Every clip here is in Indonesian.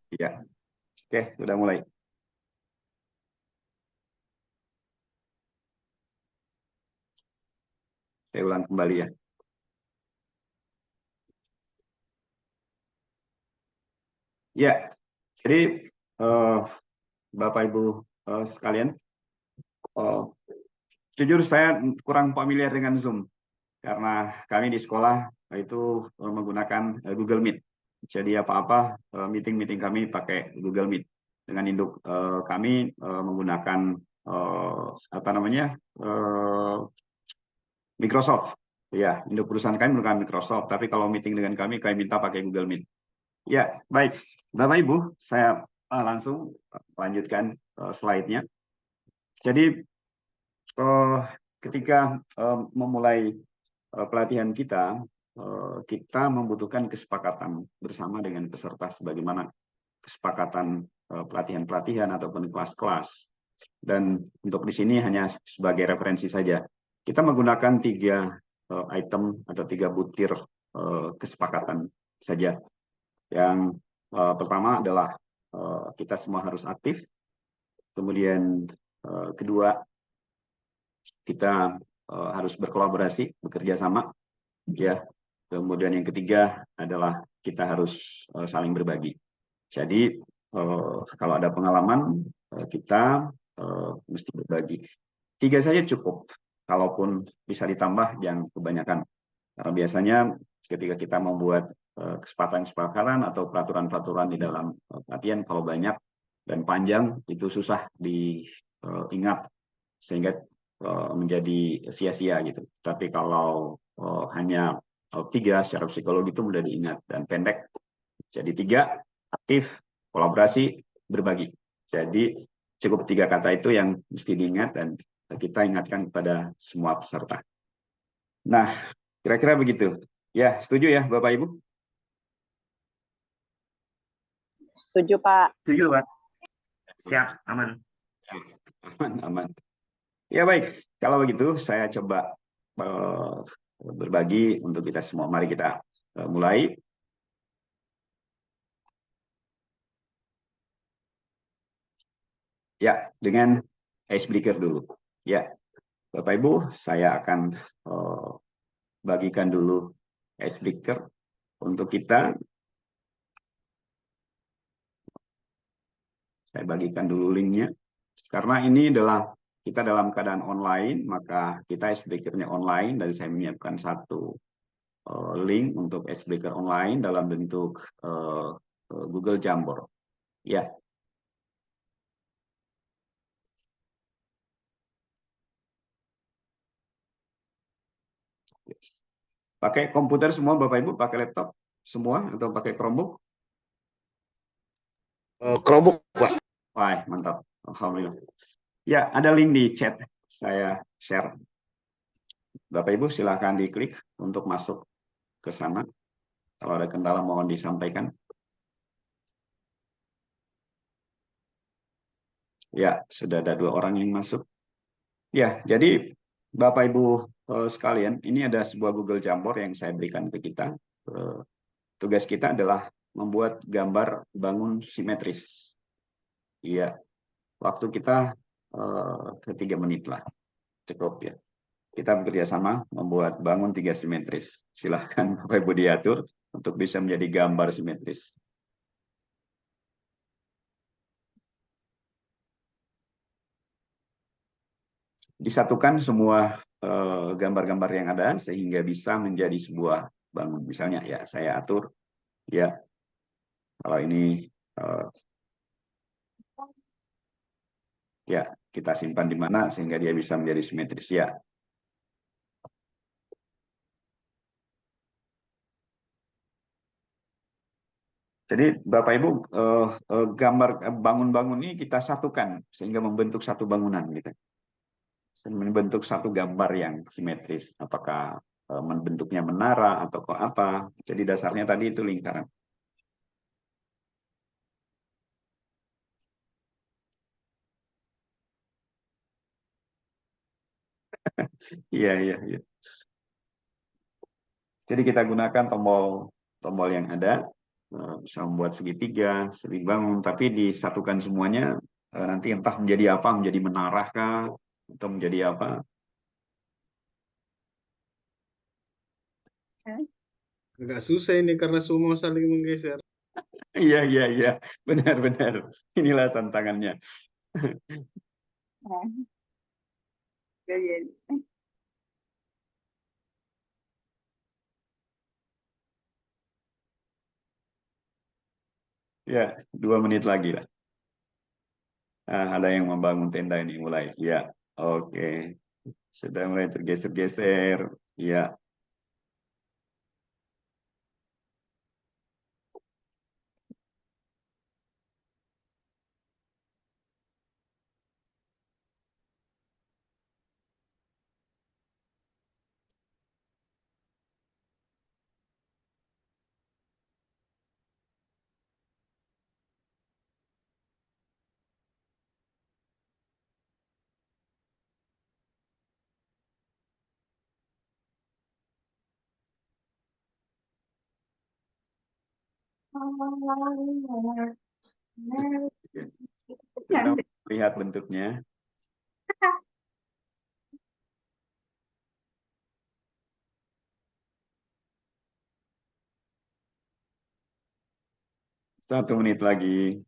Ya, oke, sudah mulai. Saya ulang kembali ya. Ya, jadi eh, Bapak Ibu sekalian, eh, jujur saya kurang familiar dengan Zoom karena kami di sekolah itu menggunakan Google Meet. Jadi apa-apa meeting-meeting kami pakai Google Meet. Dengan induk kami menggunakan apa namanya Microsoft. Ya, induk perusahaan kami menggunakan Microsoft. Tapi kalau meeting dengan kami minta pakai Google Meet. Ya, baik. Bapak Ibu, saya langsung lanjutkan slide-nya. Jadi eh, ketika memulai pelatihan kita, kita membutuhkan kesepakatan bersama dengan peserta sebagaimana kesepakatan pelatihan-pelatihan ataupun kelas-kelas. Dan untuk di sini hanya sebagai referensi saja. Kita menggunakan tiga item atau tiga butir kesepakatan saja. Yang pertama adalah kita semua harus aktif. Kemudian kedua, kita harus berkolaborasi, bekerja sama, ya. Kemudian yang ketiga adalah kita harus saling berbagi. Jadi kalau ada pengalaman kita mesti berbagi. Tiga saja cukup. Kalaupun bisa ditambah, jangan kebanyakan. Karena biasanya ketika kita membuat kesepakatan-kesepakatan atau peraturan-peraturan di dalam pelatihan, kalau banyak dan panjang itu susah diingat sehingga menjadi sia-sia gitu. Tapi kalau hanya tiga secara psikologi itu mudah diingat dan pendek. Jadi tiga, aktif, kolaborasi, berbagi. Jadi cukup tiga kata itu yang mesti diingat dan kita ingatkan kepada semua peserta. Nah, kira-kira begitu. Ya, setuju ya Bapak Ibu? Setuju, Pak. Setuju, Pak. Siap, aman. Aman, aman. Ya baik, kalau begitu saya coba berbagi untuk kita semua. Mari kita mulai. Ya, dengan icebreaker dulu. Ya, Bapak Ibu, saya akan bagikan dulu icebreaker untuk kita. Saya bagikan dulu linknya. Karena ini adalah kita dalam keadaan online, maka kita icebreaker-nya online dan saya menyiapkan satu link untuk icebreaker online dalam bentuk Google Jamboard. Ya. Pakai komputer semua Bapak Ibu, pakai laptop semua atau pakai Chromebook? Chromebook, Pak. Wah, mantap. Alhamdulillah. Ya, ada link di chat. Saya share. Bapak Ibu silahkan diklik untuk masuk ke sana. Kalau ada kendala mohon disampaikan. Ya, sudah ada 2 orang yang masuk. Ya, jadi Bapak Ibu sekalian, ini ada sebuah Google Jamboard yang saya berikan ke kita. Tugas kita adalah membuat gambar bangun simetris. Iya, waktu kita 3 menit lah, cukup ya. Kita bekerja sama membuat bangun 3 simetris. Silahkan Bapak Ibu diatur untuk bisa menjadi gambar simetris. Disatukan semua gambar-gambar yang ada sehingga bisa menjadi sebuah bangun. Misalnya ya saya atur ya kalau ini ya kita simpan di mana sehingga dia bisa menjadi simetris ya. Jadi Bapak Ibu gambar bangun-bangun ini kita satukan sehingga membentuk satu bangunan gitu. Membentuk satu gambar yang simetris. Apakah membentuknya menara atau apa? Jadi dasarnya tadi itu lingkaran. Iya, iya, iya. Jadi kita gunakan tombol yang ada. bisa membuat segitiga, sering bangun, tapi disatukan semuanya nanti entah menjadi apa, menjadi menara kah, atau menjadi apa. Agak susah ini karena semua saling menggeser. Iya, benar-benar. Inilah tantangannya. Ya, 2 menit lagi lah. Ada yang membangun tenda ini mulai. Ya, oke. Sudah mulai tergeser-geser. Ya, sudah lihat bentuknya. Satu menit lagi.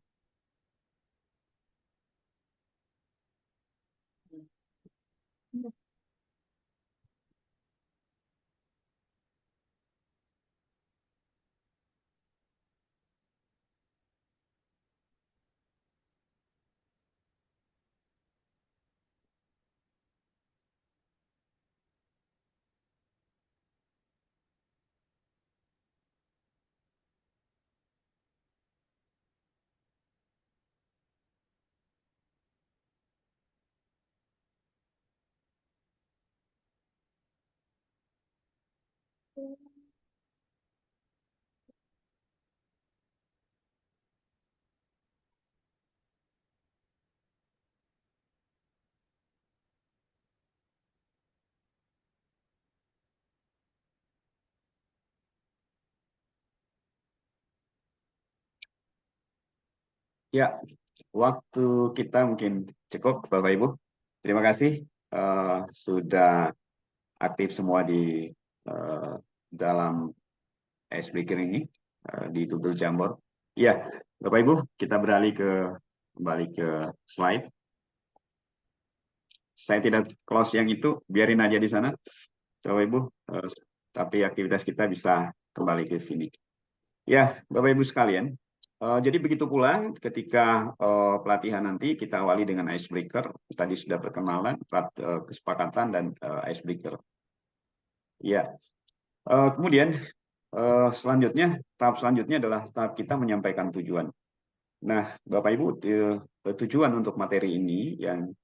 Ya, waktu kita mungkin cukup, Bapak Ibu. Terima kasih sudah aktif semua di eh, dalam icebreaker ini di Google Jamboard. Ya, Bapak Ibu, kita kembali ke slide. Saya tidak close yang itu, biarin aja di sana, Bapak Ibu. Tapi aktivitas kita bisa kembali ke sini. Ya, Bapak Ibu sekalian. Jadi begitu pula ketika pelatihan nanti kita awali dengan icebreaker. Tadi sudah perkenalan, kesepakatan dan icebreaker. Ya, kemudian tahap selanjutnya adalah tahap kita menyampaikan tujuan. Nah, Bapak Ibu, tujuan untuk materi ini yang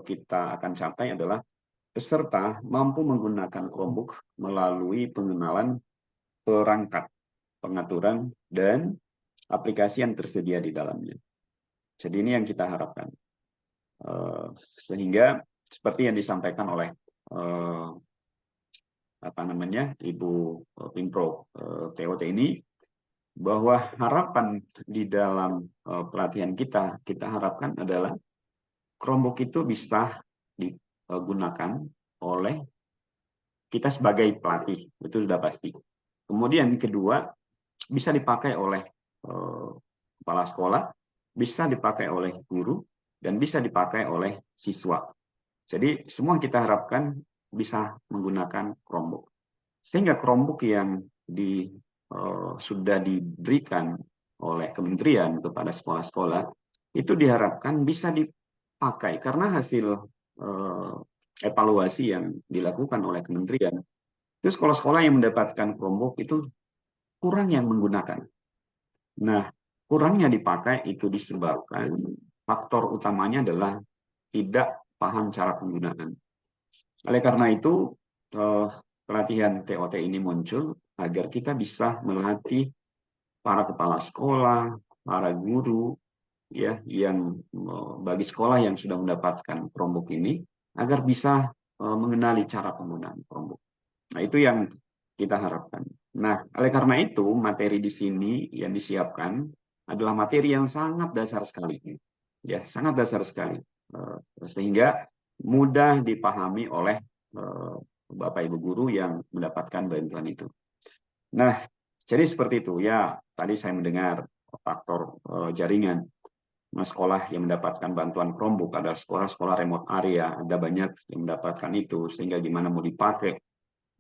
kita akan capai adalah peserta mampu menggunakan Chromebook melalui pengenalan perangkat, pengaturan, dan aplikasi yang tersedia di dalamnya. Jadi ini yang kita harapkan. Sehingga seperti yang disampaikan oleh Ibu Pimpro TOT ini, bahwa harapan di dalam pelatihan kita harapkan adalah Chromebook itu bisa digunakan oleh kita sebagai pelatih, itu sudah pasti. Kemudian kedua, bisa dipakai oleh kepala sekolah, bisa dipakai oleh guru, dan bisa dipakai oleh siswa. Jadi semua kita harapkan bisa menggunakan Chromebook. Sehingga Chromebook yang sudah diberikan oleh kementerian kepada sekolah-sekolah, itu diharapkan bisa dipakai karena hasil evaluasi yang dilakukan oleh kementerian, itu sekolah-sekolah yang mendapatkan Chromebook itu kurang yang menggunakan. Nah, kurangnya dipakai itu disebabkan faktor utamanya adalah tidak paham cara penggunaan. Oleh karena itu, pelatihan TOT ini muncul agar kita bisa melatih para kepala sekolah, para guru, ya, yang bagi sekolah yang sudah mendapatkan Chromebook ini, agar bisa mengenali cara penggunaan Chromebook. Nah, itu yang kita harapkan. Nah, oleh karena itu, materi di sini yang disiapkan adalah materi yang sangat dasar sekali. Ya, sangat dasar sekali. Sehingga mudah dipahami oleh Bapak Ibu guru yang mendapatkan bantuan itu. Nah, jadi seperti itu. Ya, tadi saya mendengar faktor jaringan. Nah, sekolah yang mendapatkan bantuan Chromebook, ada sekolah-sekolah remote area, ada banyak yang mendapatkan itu, sehingga gimana mau dipakai.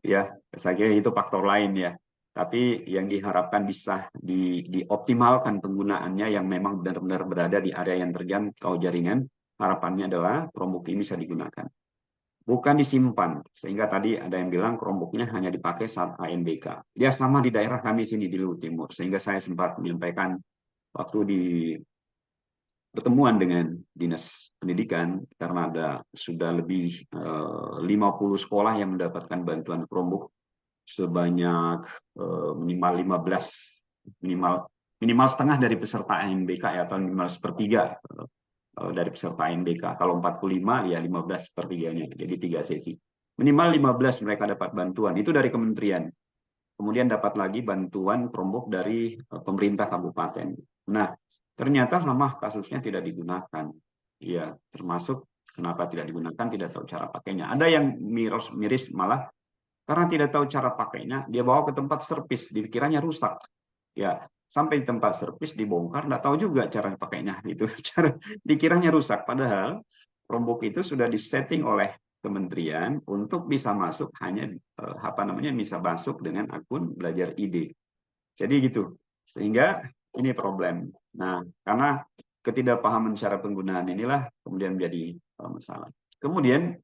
Ya, saya kira itu faktor lain ya. Tapi yang diharapkan bisa dioptimalkan penggunaannya yang memang benar-benar berada di area yang terjangkau jaringan. Harapannya adalah Chromebook ini bisa digunakan. Bukan disimpan, sehingga tadi ada yang bilang Chromebook-nya hanya dipakai saat ANBK. Ya sama di daerah kami sini di Luhut Timur, sehingga saya sempat menyampaikan waktu di pertemuan dengan Dinas Pendidikan, karena ada sudah lebih 50 sekolah yang mendapatkan bantuan Chromebook sebanyak minimal 15, minimal setengah dari peserta ANBK ya, atau minimal sepertiga dari peserta ANBK. Kalau 45 ya 15 sepertiganya, jadi 3 sesi. Minimal 15 mereka dapat bantuan, itu dari kementerian. Kemudian dapat lagi bantuan Chromebook dari pemerintah kabupaten. Nah, ternyata sama kasusnya tidak digunakan. Ya, termasuk kenapa tidak digunakan, tidak tahu cara pakainya. Ada yang miris malah karena tidak tahu cara pakainya, dia bawa ke tempat servis, dikiranya rusak. Ya, sampai di tempat servis dibongkar, nggak tahu juga cara pakainya. Itu cara dikiranya rusak. Padahal Chromebook itu sudah disetting oleh kementerian untuk bisa masuk hanya bisa masuk dengan akun belajar ID. Jadi gitu. Sehingga ini problem. Nah, karena ketidakpahaman cara penggunaan inilah kemudian menjadi masalah. Kemudian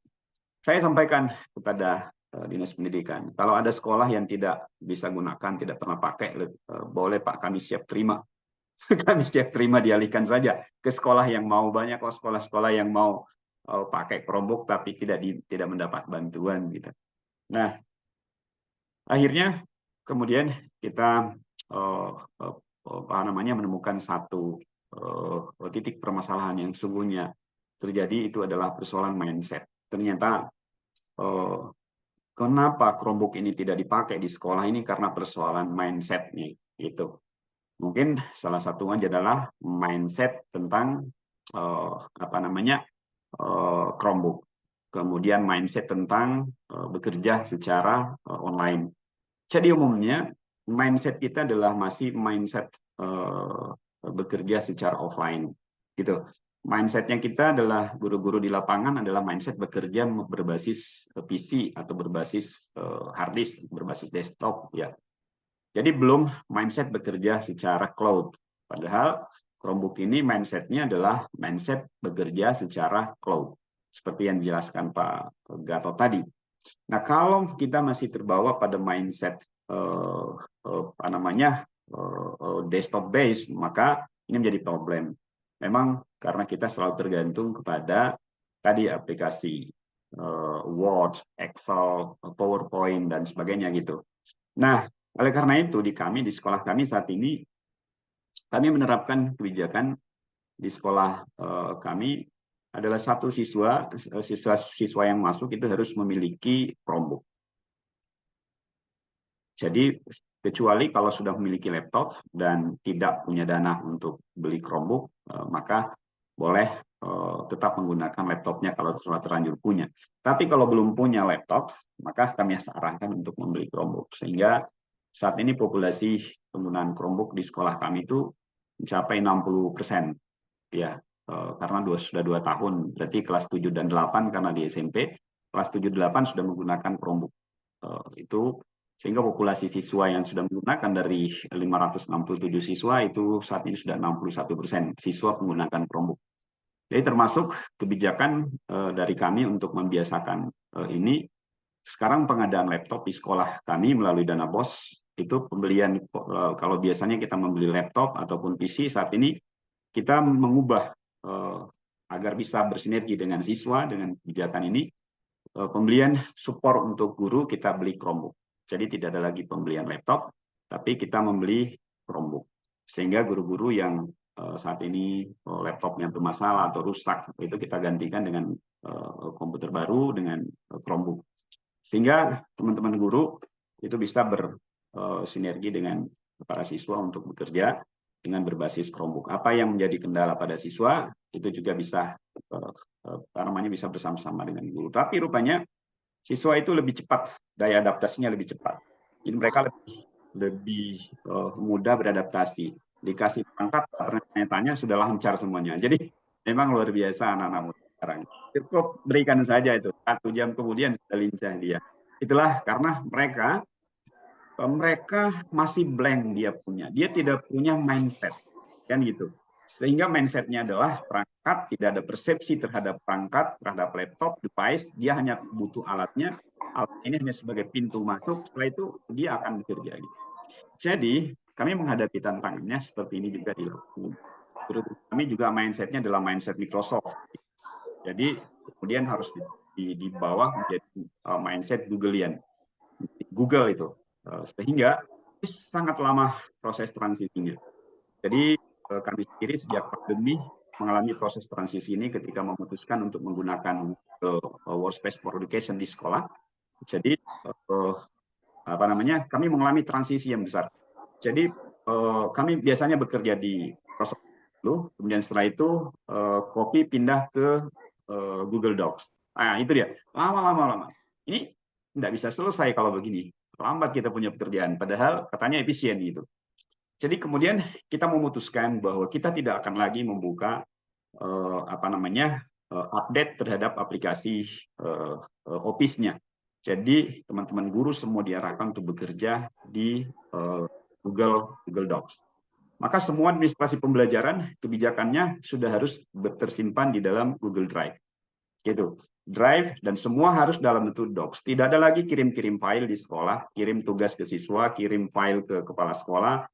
saya sampaikan kepada Dinas Pendidikan, kalau ada sekolah yang tidak bisa gunakan, tidak pernah pakai, boleh Pak, kami siap terima. Kami siap terima, dialihkan saja ke sekolah yang mau. Banyak kok sekolah-sekolah yang mau pakai Chromebook tapi tidak mendapat bantuan gitu. Nah, akhirnya kemudian kita menemukan satu titik permasalahan yang sesungguhnya terjadi, itu adalah persoalan mindset. Ternyata kenapa Chromebook ini tidak dipakai di sekolah ini karena persoalan mindset nih, gitu. Mungkin salah satunya adalah mindset tentang Chromebook. Kemudian mindset tentang bekerja secara online. Jadi umumnya mindset kita adalah masih mindset bekerja secara offline, gitu. Mindsetnya kita adalah guru-guru di lapangan adalah mindset bekerja berbasis PC atau berbasis hard disk, berbasis desktop ya. Jadi belum mindset bekerja secara cloud. Padahal Chromebook ini mindsetnya adalah mindset bekerja secara cloud, seperti yang dijelaskan Pak Gatot tadi. Nah, kalau kita masih terbawa pada mindset desktop base, maka ini menjadi problem. Memang karena kita selalu tergantung kepada tadi aplikasi Word, Excel, PowerPoint dan sebagainya gitu. Nah, oleh karena itu di sekolah kami saat ini kami menerapkan kebijakan di sekolah kami adalah satu siswa yang masuk itu harus memiliki Chromebook. Jadi kecuali kalau sudah memiliki laptop dan tidak punya dana untuk beli Chromebook, maka boleh tetap menggunakan laptopnya kalau sudah terlanjur punya. Tapi kalau belum punya laptop, maka kami sarankan untuk membeli Chromebook. Sehingga saat ini populasi penggunaan Chromebook di sekolah kami itu mencapai 60%. Ya, karena sudah 2 tahun, berarti kelas 7 dan 8 karena di SMP, kelas 7 8 sudah menggunakan Chromebook. Itu sehingga populasi siswa yang sudah menggunakan dari 567 siswa itu saat ini sudah 61% siswa menggunakan Chromebook. Jadi termasuk kebijakan dari kami untuk membiasakan ini. Sekarang pengadaan laptop di sekolah kami melalui dana BOS itu pembelian, kalau biasanya kita membeli laptop ataupun PC, saat ini kita mengubah agar bisa bersinergi dengan siswa dengan kebijakan ini. Pembelian support untuk guru kita beli Chromebook. Jadi tidak ada lagi pembelian laptop, tapi kita membeli Chromebook. Sehingga guru-guru yang saat ini laptopnya bermasalah atau rusak, itu kita gantikan dengan komputer baru dengan Chromebook. Sehingga teman-teman guru itu bisa sinergi dengan para siswa untuk bekerja dengan berbasis Chromebook. Apa yang menjadi kendala pada siswa itu juga bisa bisa bersama-sama dengan guru. Tapi rupanya siswa itu lebih cepat, daya adaptasinya lebih cepat. Jadi mereka lebih mudah beradaptasi. Dikasih perangkat, tanya sudah lancar semuanya. Jadi memang luar biasa anak-anak muda sekarang. Cukup berikan saja itu, 1 jam kemudian sudah lincah dia. Itulah karena mereka masih blank dia tidak punya mindset, kan gitu. Sehingga mindsetnya adalah perangkat, tidak ada persepsi terhadap perangkat, terhadap laptop, device, dia hanya butuh alatnya, alat ini hanya sebagai pintu masuk, setelah itu dia akan bekerja. Gitu. Jadi kami menghadapi tantangannya seperti ini juga di guru kami juga mindsetnya adalah mindset Microsoft. Jadi kemudian harus di bawah menjadi mindset Googleian, Google itu. Sehingga sangat lama proses transisinya. Jadi kami sendiri sejak pandemi mengalami proses transisi ini ketika memutuskan untuk menggunakan Workspace for Education di sekolah. Jadi kami mengalami transisi yang besar. Jadi kami biasanya bekerja di Microsoft dulu, kemudian setelah itu copy pindah ke Google Docs. Nah itu dia, lama. Ini tidak bisa selesai kalau begini. Lambat kita punya pekerjaan, padahal katanya efisien gitu. Jadi kemudian kita memutuskan bahwa kita tidak akan lagi membuka update terhadap aplikasi Office-nya. Jadi teman-teman guru semua diarahkan untuk bekerja di Google Docs. Maka semua administrasi pembelajaran kebijakannya sudah harus tersimpan di dalam Google Drive. Gitu. Drive dan semua harus dalam bentuk docs. Tidak ada lagi kirim-kirim file di sekolah, kirim tugas ke siswa, kirim file ke kepala sekolah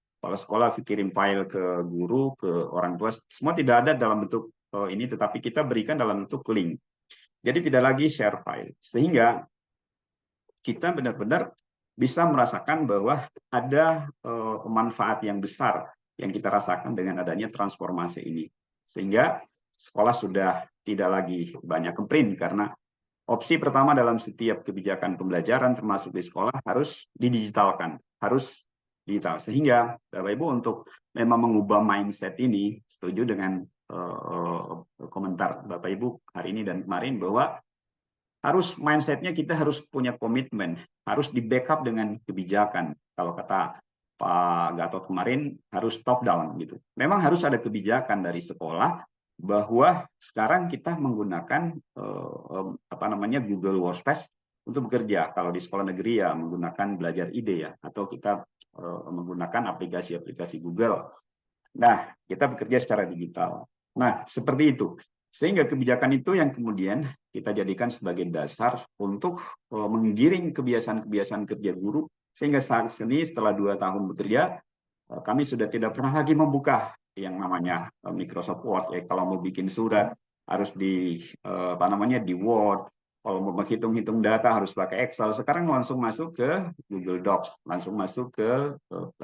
kirim file ke guru, ke orang tua. Semua tidak ada dalam bentuk ini, tetapi kita berikan dalam bentuk link. Jadi tidak lagi share file. Sehingga kita benar-benar bisa merasakan bahwa ada manfaat yang besar yang kita rasakan dengan adanya transformasi ini. Sehingga sekolah sudah tidak lagi banyak print karena opsi pertama dalam setiap kebijakan pembelajaran termasuk di sekolah harus didigitalkan, harus digital. Sehingga Bapak Ibu untuk memang mengubah mindset ini, setuju dengan komentar Bapak Ibu hari ini dan kemarin bahwa harus mindsetnya kita harus punya komitmen, harus di backup dengan kebijakan. Kalau kata Pak Gatot kemarin harus top down gitu. Memang harus ada kebijakan dari sekolah bahwa sekarang kita menggunakan Google Workspace untuk bekerja. Kalau di sekolah negeri ya menggunakan belajar ide ya, atau kita menggunakan aplikasi-aplikasi Google. Nah, kita bekerja secara digital. Nah, seperti itu. Sehingga kebijakan itu yang kemudian kita jadikan sebagai dasar untuk menggiring kebiasaan-kebiasaan kerja guru, sehingga saat ini setelah 2 tahun bekerja, kami sudah tidak pernah lagi membuka yang namanya Microsoft Word. Kalau mau bikin surat harus di di Word, kalau mau menghitung-hitung data harus pakai Excel. Sekarang langsung masuk ke Google Docs, langsung masuk ke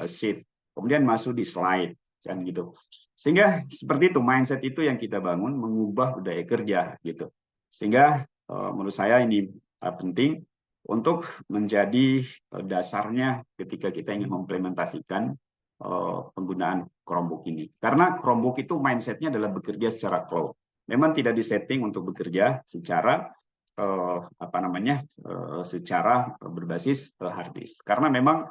Sheet, kemudian masuk di slide, kan gitu. Sehingga seperti itu mindset itu yang kita bangun, mengubah budaya kerja gitu. Sehingga menurut saya ini penting untuk menjadi dasarnya ketika kita ingin mengimplementasikan penggunaan Chromebook ini. Karena Chromebook itu mindsetnya adalah bekerja secara cloud. Memang tidak disetting untuk bekerja secara secara berbasis hard disk. Karena memang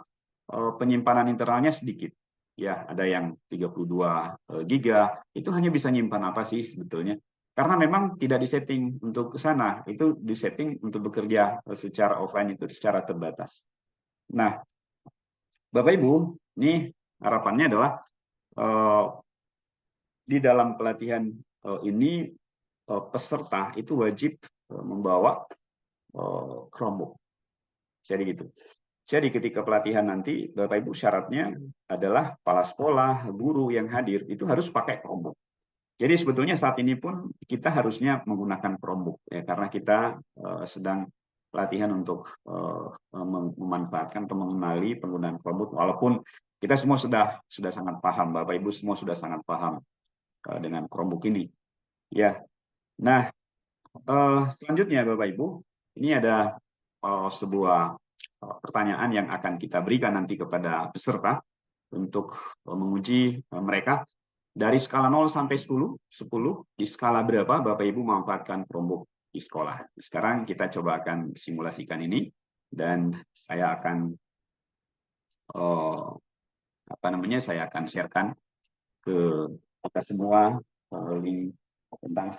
penyimpanan internalnya sedikit. Ya, ada yang 32 giga, itu hanya bisa nyimpan apa sih sebetulnya? Karena memang tidak disetting untuk ke sana, itu disetting untuk bekerja secara offline itu secara terbatas. Nah, Bapak Ibu, ini harapannya adalah di dalam pelatihan ini peserta itu wajib membawa Chromebook. Jadi gitu. Jadi ketika pelatihan nanti, Bapak Ibu syaratnya adalah kepala sekolah, guru yang hadir itu harus pakai Chromebook. Jadi sebetulnya saat ini pun kita harusnya menggunakan Chromebook ya, karena kita sedang pelatihan untuk memanfaatkan atau mengenali penggunaan Chromebook. Walaupun kita semua sudah sangat paham, Bapak Ibu semua sudah sangat paham dengan Chromebook ini. Ya. Nah, selanjutnya Bapak Ibu, ini ada sebuah pertanyaan yang akan kita berikan nanti kepada peserta untuk menguji mereka dari skala 0 sampai 10, 10 di skala berapa Bapak Ibu memanfaatkan Chromebook di sekolah. Sekarang kita coba akan simulasikan ini dan saya akan saya akan sharekan ke kita semua link tentang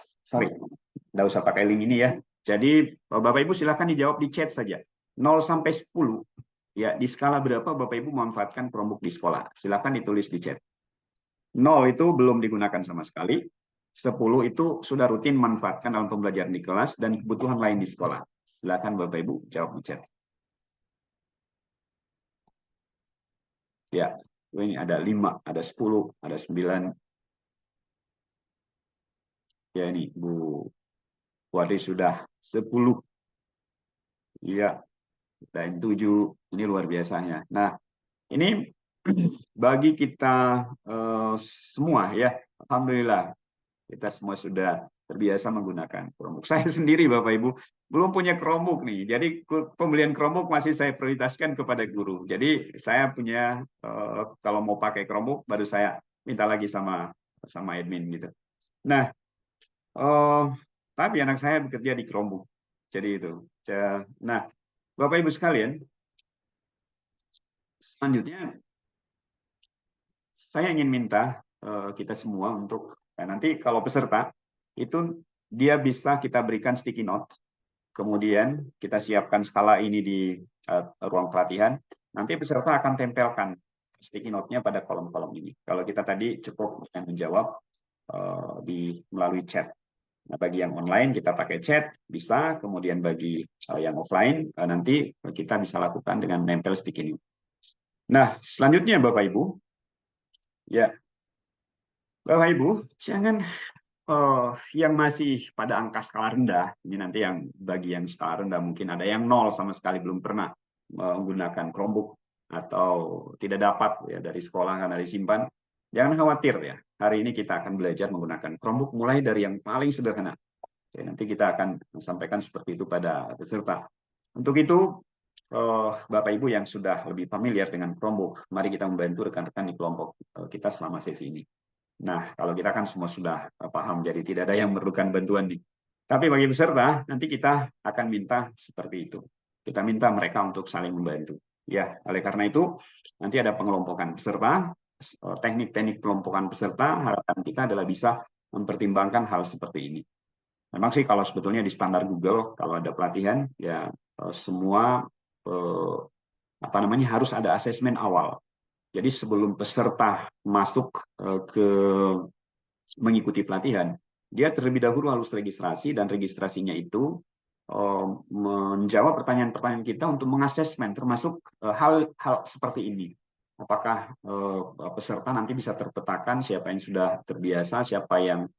nggak usah pakai link ini ya. Jadi Bapak Ibu silakan dijawab di chat saja. 0 sampai 10 ya, di skala berapa Bapak Ibu memanfaatkan Chromebook di sekolah? Silakan ditulis di chat. 0 itu belum digunakan sama sekali. 10 itu sudah rutin manfaatkan dalam pembelajaran di kelas dan kebutuhan lain di sekolah. Silakan Bapak Ibu jawab di chat. Ya, ini ada 5, ada 10, ada 9. Ya ini Bu Wadi sudah 10. Iya, dan 7. Ini luar biasanya. Nah, ini bagi kita semua ya, alhamdulillah kita semua sudah terbiasa menggunakan Chromebook. Saya sendiri Bapak Ibu belum punya Chromebook nih. Jadi pembelian Chromebook masih saya prioritaskan kepada guru. Jadi saya punya kalau mau pakai Chromebook baru saya minta lagi sama admin gitu. Nah, tapi anak saya bekerja di Chromebook. Jadi itu. Nah, Bapak Ibu sekalian, selanjutnya saya ingin minta kita semua untuk nanti kalau peserta itu dia bisa kita berikan sticky note, kemudian kita siapkan skala ini di ruang pelatihan, nanti peserta akan tempelkan sticky note-nya pada kolom-kolom ini. Kalau kita tadi cukup dengan menjawab melalui chat. Nah, bagi yang online kita pakai chat bisa, kemudian bagi yang offline nanti kita bisa lakukan dengan nempel sticky note. Nah, selanjutnya Bapak Ibu, ya, Bapak Ibu, jangan yang masih pada angka skala rendah, ini nanti yang bagi yang skala rendah mungkin ada yang 0 sama sekali belum pernah menggunakan Chromebook atau tidak dapat ya dari sekolah karena disimpan. Jangan khawatir ya, hari ini kita akan belajar menggunakan Chromebook mulai dari yang paling sederhana. Oke, nanti kita akan sampaikan seperti itu pada peserta. Untuk itu, Bapak Ibu yang sudah lebih familiar dengan Chromebook, mari kita membantu rekan-rekan di kelompok kita selama sesi ini. Nah, kalau kita kan semua sudah paham, jadi tidak ada yang memerlukan bantuan nih. Tapi bagi peserta, nanti kita akan minta seperti itu. Kita minta mereka untuk saling membantu. Ya, oleh karena itu, nanti ada pengelompokan peserta, teknik-teknik pengelompokan peserta, harapan kita adalah bisa mempertimbangkan hal seperti ini. Memang sih kalau sebetulnya di standar Google, kalau ada pelatihan, ya semua harus ada asesmen awal. Jadi sebelum peserta masuk ke mengikuti pelatihan, dia terlebih dahulu harus registrasi, dan registrasinya itu menjawab pertanyaan-pertanyaan kita untuk mengasesmen, termasuk hal-hal seperti ini. Apakah peserta nanti bisa terpetakan siapa yang sudah terbiasa, siapa yang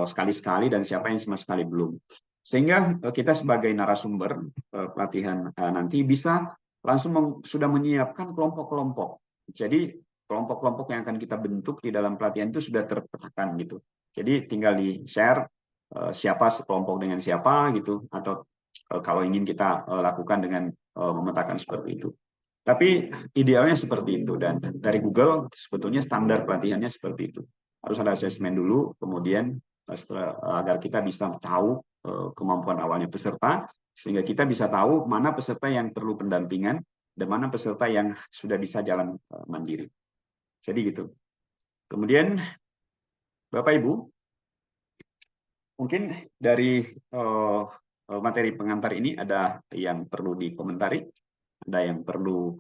sekali-sekali, dan siapa yang sama sekali belum. Sehingga kita sebagai narasumber pelatihan nanti bisa langsung sudah menyiapkan kelompok-kelompok. Jadi kelompok-kelompok yang akan kita bentuk di dalam pelatihan itu sudah terpetakan gitu. Jadi tinggal di-share siapa sekelompok dengan siapa gitu, atau kalau ingin kita lakukan dengan memetakan seperti itu. Tapi idealnya seperti itu, dan dari Google sebetulnya standar pelatihannya seperti itu. Harus ada asesmen dulu, kemudian agar kita bisa tahu kemampuan awalnya peserta, sehingga kita bisa tahu mana peserta yang perlu pendampingan dan mana peserta yang sudah bisa jalan mandiri. Jadi gitu. Kemudian Bapak Ibu, mungkin dari materi pengantar ini ada yang perlu dikomentari, ada yang perlu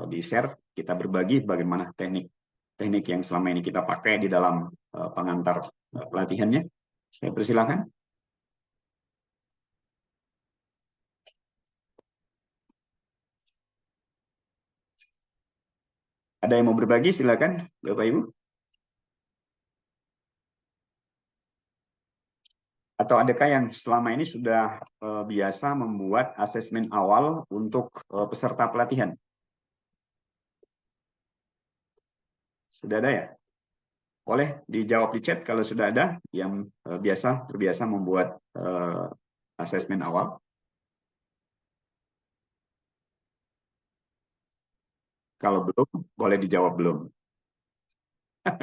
di-share, kita berbagi bagaimana teknik yang selama ini kita pakai di dalam pengantar pelatihannya. Saya persilakan. Ada yang mau berbagi, silakan Bapak Ibu. Atau adakah yang selama ini sudah biasa membuat asesmen awal untuk peserta pelatihan? Sudah ada ya? Boleh dijawab di chat kalau sudah ada yang terbiasa membuat asesmen awal. Kalau belum, boleh dijawab belum.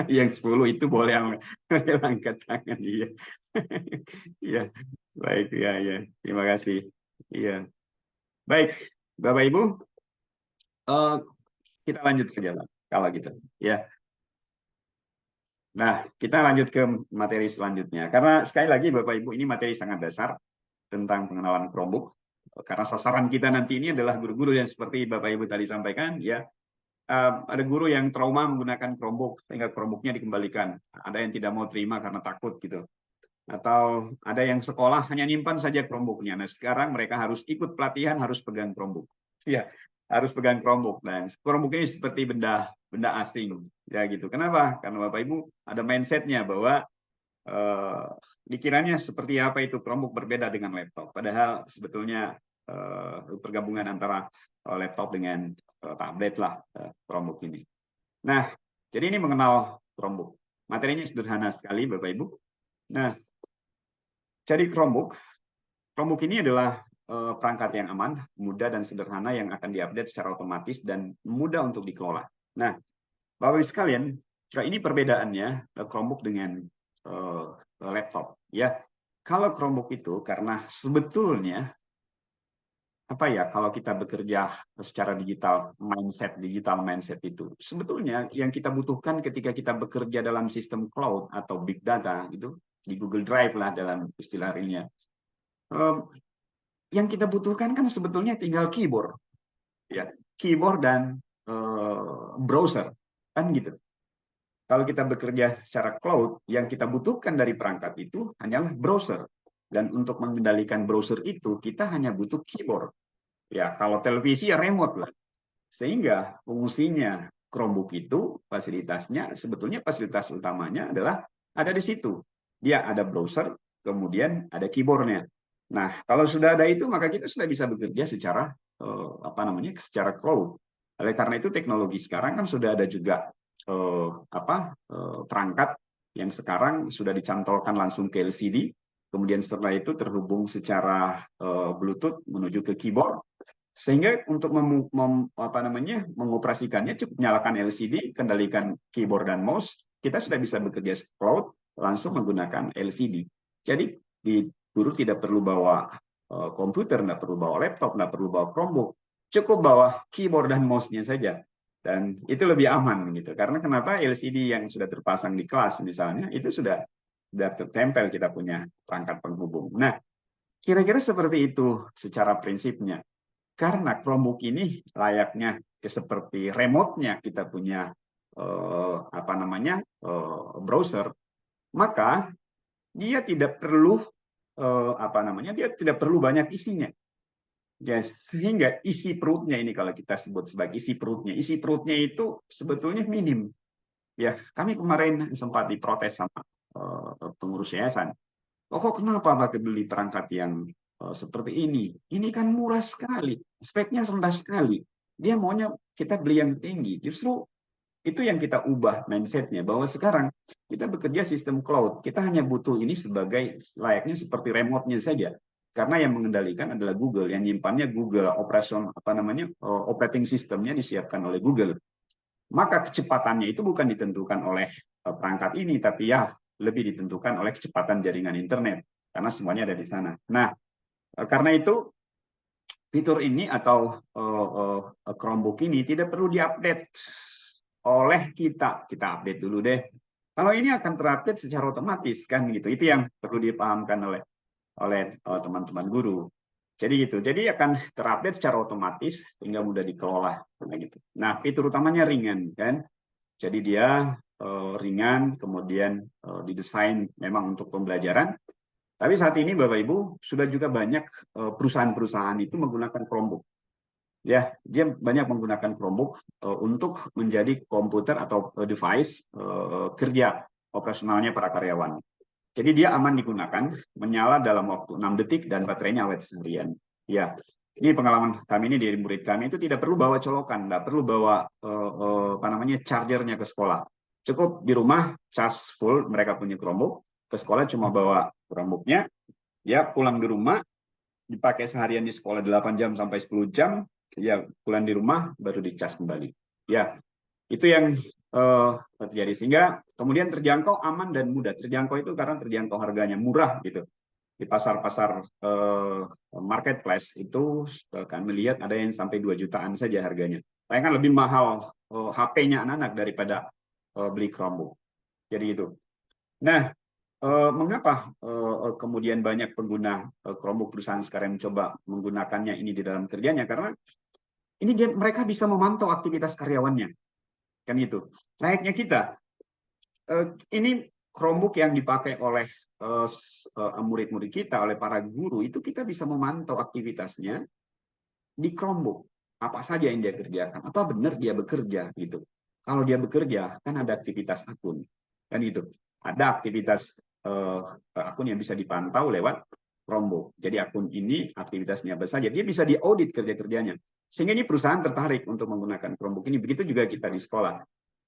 Yang 10 itu boleh angkat tangan. Iya. Iya. Baik, ya, ya. Terima kasih. Iya. Baik, Bapak Ibu, eh, kita lanjut ke jalan kalau gitu. Ya. Nah, kita lanjut ke materi selanjutnya. Karena sekali lagi Bapak Ibu, ini materi sangat dasar tentang pengenalan Chromebook. Karena sasaran kita nanti ini adalah guru-guru yang seperti Bapak Ibu tadi sampaikan, ya. Ada guru yang trauma menggunakan Chromebook sehingga Chromebooknya dikembalikan. Ada yang tidak mau terima karena takut gitu. Atau ada yang sekolah hanya nyimpan saja Chromebooknya. Nah, sekarang mereka harus ikut pelatihan, harus pegang Chromebook. Ya, harus pegang Chromebook. Dan Chromebook ini seperti benda asing, ya gitu. Kenapa? Karena Bapak Ibu ada mindsetnya bahwa dikiranya seperti apa itu Chromebook berbeda dengan laptop. Padahal sebetulnya pergabungan antara laptop dengan tablet lah Chromebook ini. Nah, jadi ini mengenal Chromebook. Materinya sederhana sekali, Bapak Ibu. Nah, jadi Chromebook ini adalah perangkat yang aman, mudah dan sederhana yang akan diupdate secara otomatis dan mudah untuk dikelola. Nah, Bapak Ibu sekalian, ini perbedaannya Chromebook dengan laptop. Ya, kalau Chromebook itu karena sebetulnya apa ya, kalau kita bekerja secara digital mindset itu sebetulnya yang kita butuhkan ketika kita bekerja dalam sistem cloud atau big data itu di Google Drive lah dalam istilah realnya. Yang kita butuhkan kan sebetulnya tinggal keyboard, ya, keyboard dan browser, kan gitu. Kalau kita bekerja secara cloud, yang kita butuhkan dari perangkat itu hanyalah browser. Dan untuk mengendalikan browser itu, kita hanya butuh keyboard. Ya, kalau televisi ya remote lah. Sehingga fungsinya Chromebook itu, fasilitasnya, sebetulnya fasilitas utamanya adalah ada di situ. Dia ada browser, kemudian ada keyboardnya. Nah, kalau sudah ada itu, maka kita sudah bisa bekerja secara secara cloud. Oleh karena itu teknologi sekarang kan sudah ada juga perangkat yang sekarang sudah dicantolkan langsung ke LCD, kemudian setelah itu terhubung secara Bluetooth menuju ke keyboard, sehingga untuk mengoperasikannya cukup nyalakan LCD, kendalikan keyboard dan mouse, kita sudah bisa bekerja cloud langsung menggunakan LCD. Jadi guru tidak perlu bawa komputer, nggak perlu bawa laptop, nggak perlu bawa Chromebook, cukup bawa keyboard dan mouse-nya saja. Dan itu lebih aman gitu. Karena kenapa LCD yang sudah terpasang di kelas misalnya itu sudah tertempel kita punya perangkat penghubung. Nah, kira-kira seperti itu secara prinsipnya. Karena Chromebook ini layaknya seperti remote-nya kita punya browser, maka dia tidak perlu dia tidak perlu banyak isinya. Ya, sehingga isi perutnya ini kalau kita sebut sebagai isi perutnya itu sebetulnya minim. Ya, kami kemarin sempat diprotes sama pengurus yayasan. Kok kenapa pakai beli perangkat yang seperti ini? Ini kan murah sekali, speknya rendah sekali. Dia maunya kita beli yang tinggi. Justru itu yang kita ubah mindsetnya, bahwa sekarang kita bekerja sistem cloud. Kita hanya butuh ini sebagai layaknya seperti remote-nya saja. Karena yang mengendalikan adalah Google, yang nyimpannya Google, operating systemnya disiapkan oleh Google. Maka kecepatannya itu bukan ditentukan oleh perangkat ini, tapi ya lebih ditentukan oleh kecepatan jaringan internet, karena semuanya ada di sana. Nah, karena itu fitur ini atau Chromebook ini tidak perlu diupdate oleh kita. Kita update dulu deh. Kalau ini akan terupdate secara otomatis kan gitu. Itu yang perlu dipahamkan oleh teman-teman guru. Jadi gitu. Jadi akan terupdate secara otomatis sehingga mudah dikelola gitu. Nah, fitur utamanya ringan kan. Jadi dia ringan, kemudian didesain memang untuk pembelajaran. Tapi saat ini Bapak Ibu sudah juga banyak perusahaan-perusahaan itu menggunakan Chromebook. Ya, dia banyak menggunakan Chromebook untuk menjadi komputer atau device kerja operasionalnya para karyawan. Jadi dia aman digunakan, menyala dalam waktu 6 detik dan baterainya awet seharian. Ya, ini pengalaman kami ini dari murid kami itu tidak perlu bawa colokan, nggak perlu bawa chargernya ke sekolah. Cukup di rumah cas full, mereka punya Chromebook, ke sekolah cuma bawa Chromebooknya, ya pulang di rumah, dipakai seharian di sekolah 8 jam sampai 10 jam, ya pulang di rumah baru dicas kembali. Ya, itu yang terjadi. Sehingga kemudian terjangkau, aman, dan mudah. Terjangkau itu karena terjangkau harganya, murah gitu. Di pasar-pasar marketplace itu kami lihat ada yang sampai 2 jutaan saja harganya. Bayangkan lebih mahal HP-nya anak-anak daripada beli Chromebook. Jadi itu. Nah, mengapa kemudian banyak pengguna Chromebook perusahaan sekarang mencoba menggunakannya ini di dalam kerjanya? Karena ini mereka bisa memantau aktivitas karyawannya, kan itu. Layaknya kita, ini Chromebook yang dipakai oleh murid-murid kita, oleh para guru, itu kita bisa memantau aktivitasnya di Chromebook. Apa saja yang dia kerjakan, apa benar dia bekerja gitu. Kalau dia bekerja, kan ada aktivitas akun, kan itu. Ada aktivitas akun yang bisa dipantau lewat Chromebook. Jadi akun ini aktivitasnya apa saja, dia bisa diaudit kerja-kerjanya. Sehingga ini perusahaan tertarik untuk menggunakan Chromebook ini. Begitu juga kita di sekolah.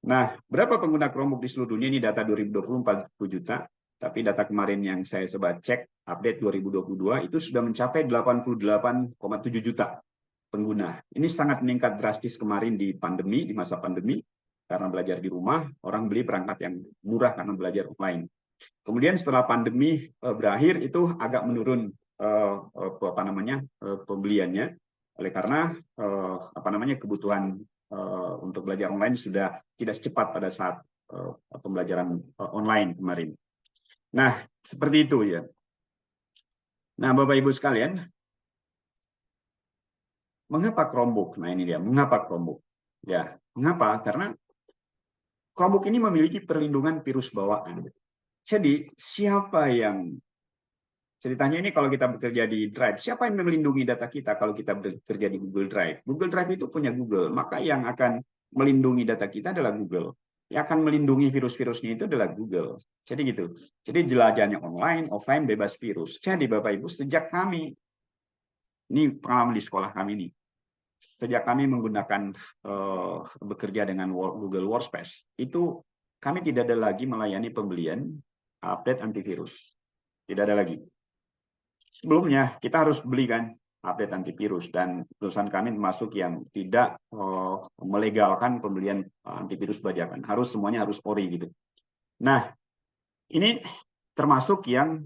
Nah, berapa pengguna Chromebook di seluruh dunia? Ini data 2020 40 juta. Tapi data kemarin yang saya coba cek, update 2022, itu sudah mencapai 88,7 juta pengguna. Ini sangat meningkat drastis kemarin di pandemi, di masa pandemi. Karena belajar di rumah, orang beli perangkat yang murah karena belajar online. Kemudian setelah pandemi berakhir, itu agak menurun pembeliannya. Oleh karena kebutuhan untuk belajar online sudah tidak secepat pada saat pembelajaran online kemarin. Nah, seperti itu ya. Nah, Bapak Ibu sekalian, mengapa Chromebook? Nah, ini dia, mengapa Chromebook? Ya, mengapa? Karena Chromebook ini memiliki perlindungan virus bawaan. Jadi, siapa yang ceritanya ini kalau kita bekerja di Drive, siapa yang melindungi data kita kalau kita bekerja di Google Drive? Google Drive itu punya Google, maka yang akan melindungi data kita adalah Google. Yang akan melindungi virus-virusnya itu adalah Google. Jadi gitu. Jadi jelajahnya online, offline, bebas virus. Jadi Bapak Ibu, sejak kami, ini pengalaman di sekolah kami nih, sejak kami menggunakan bekerja dengan Google Workspace, itu kami tidak ada lagi melayani pembelian update antivirus. Tidak ada lagi. Sebelumnya kita harus belikan update antivirus, dan perusahaan kami termasuk yang tidak melegalkan pembelian antivirus bajakan. Semuanya harus ori gitu. Nah, ini termasuk yang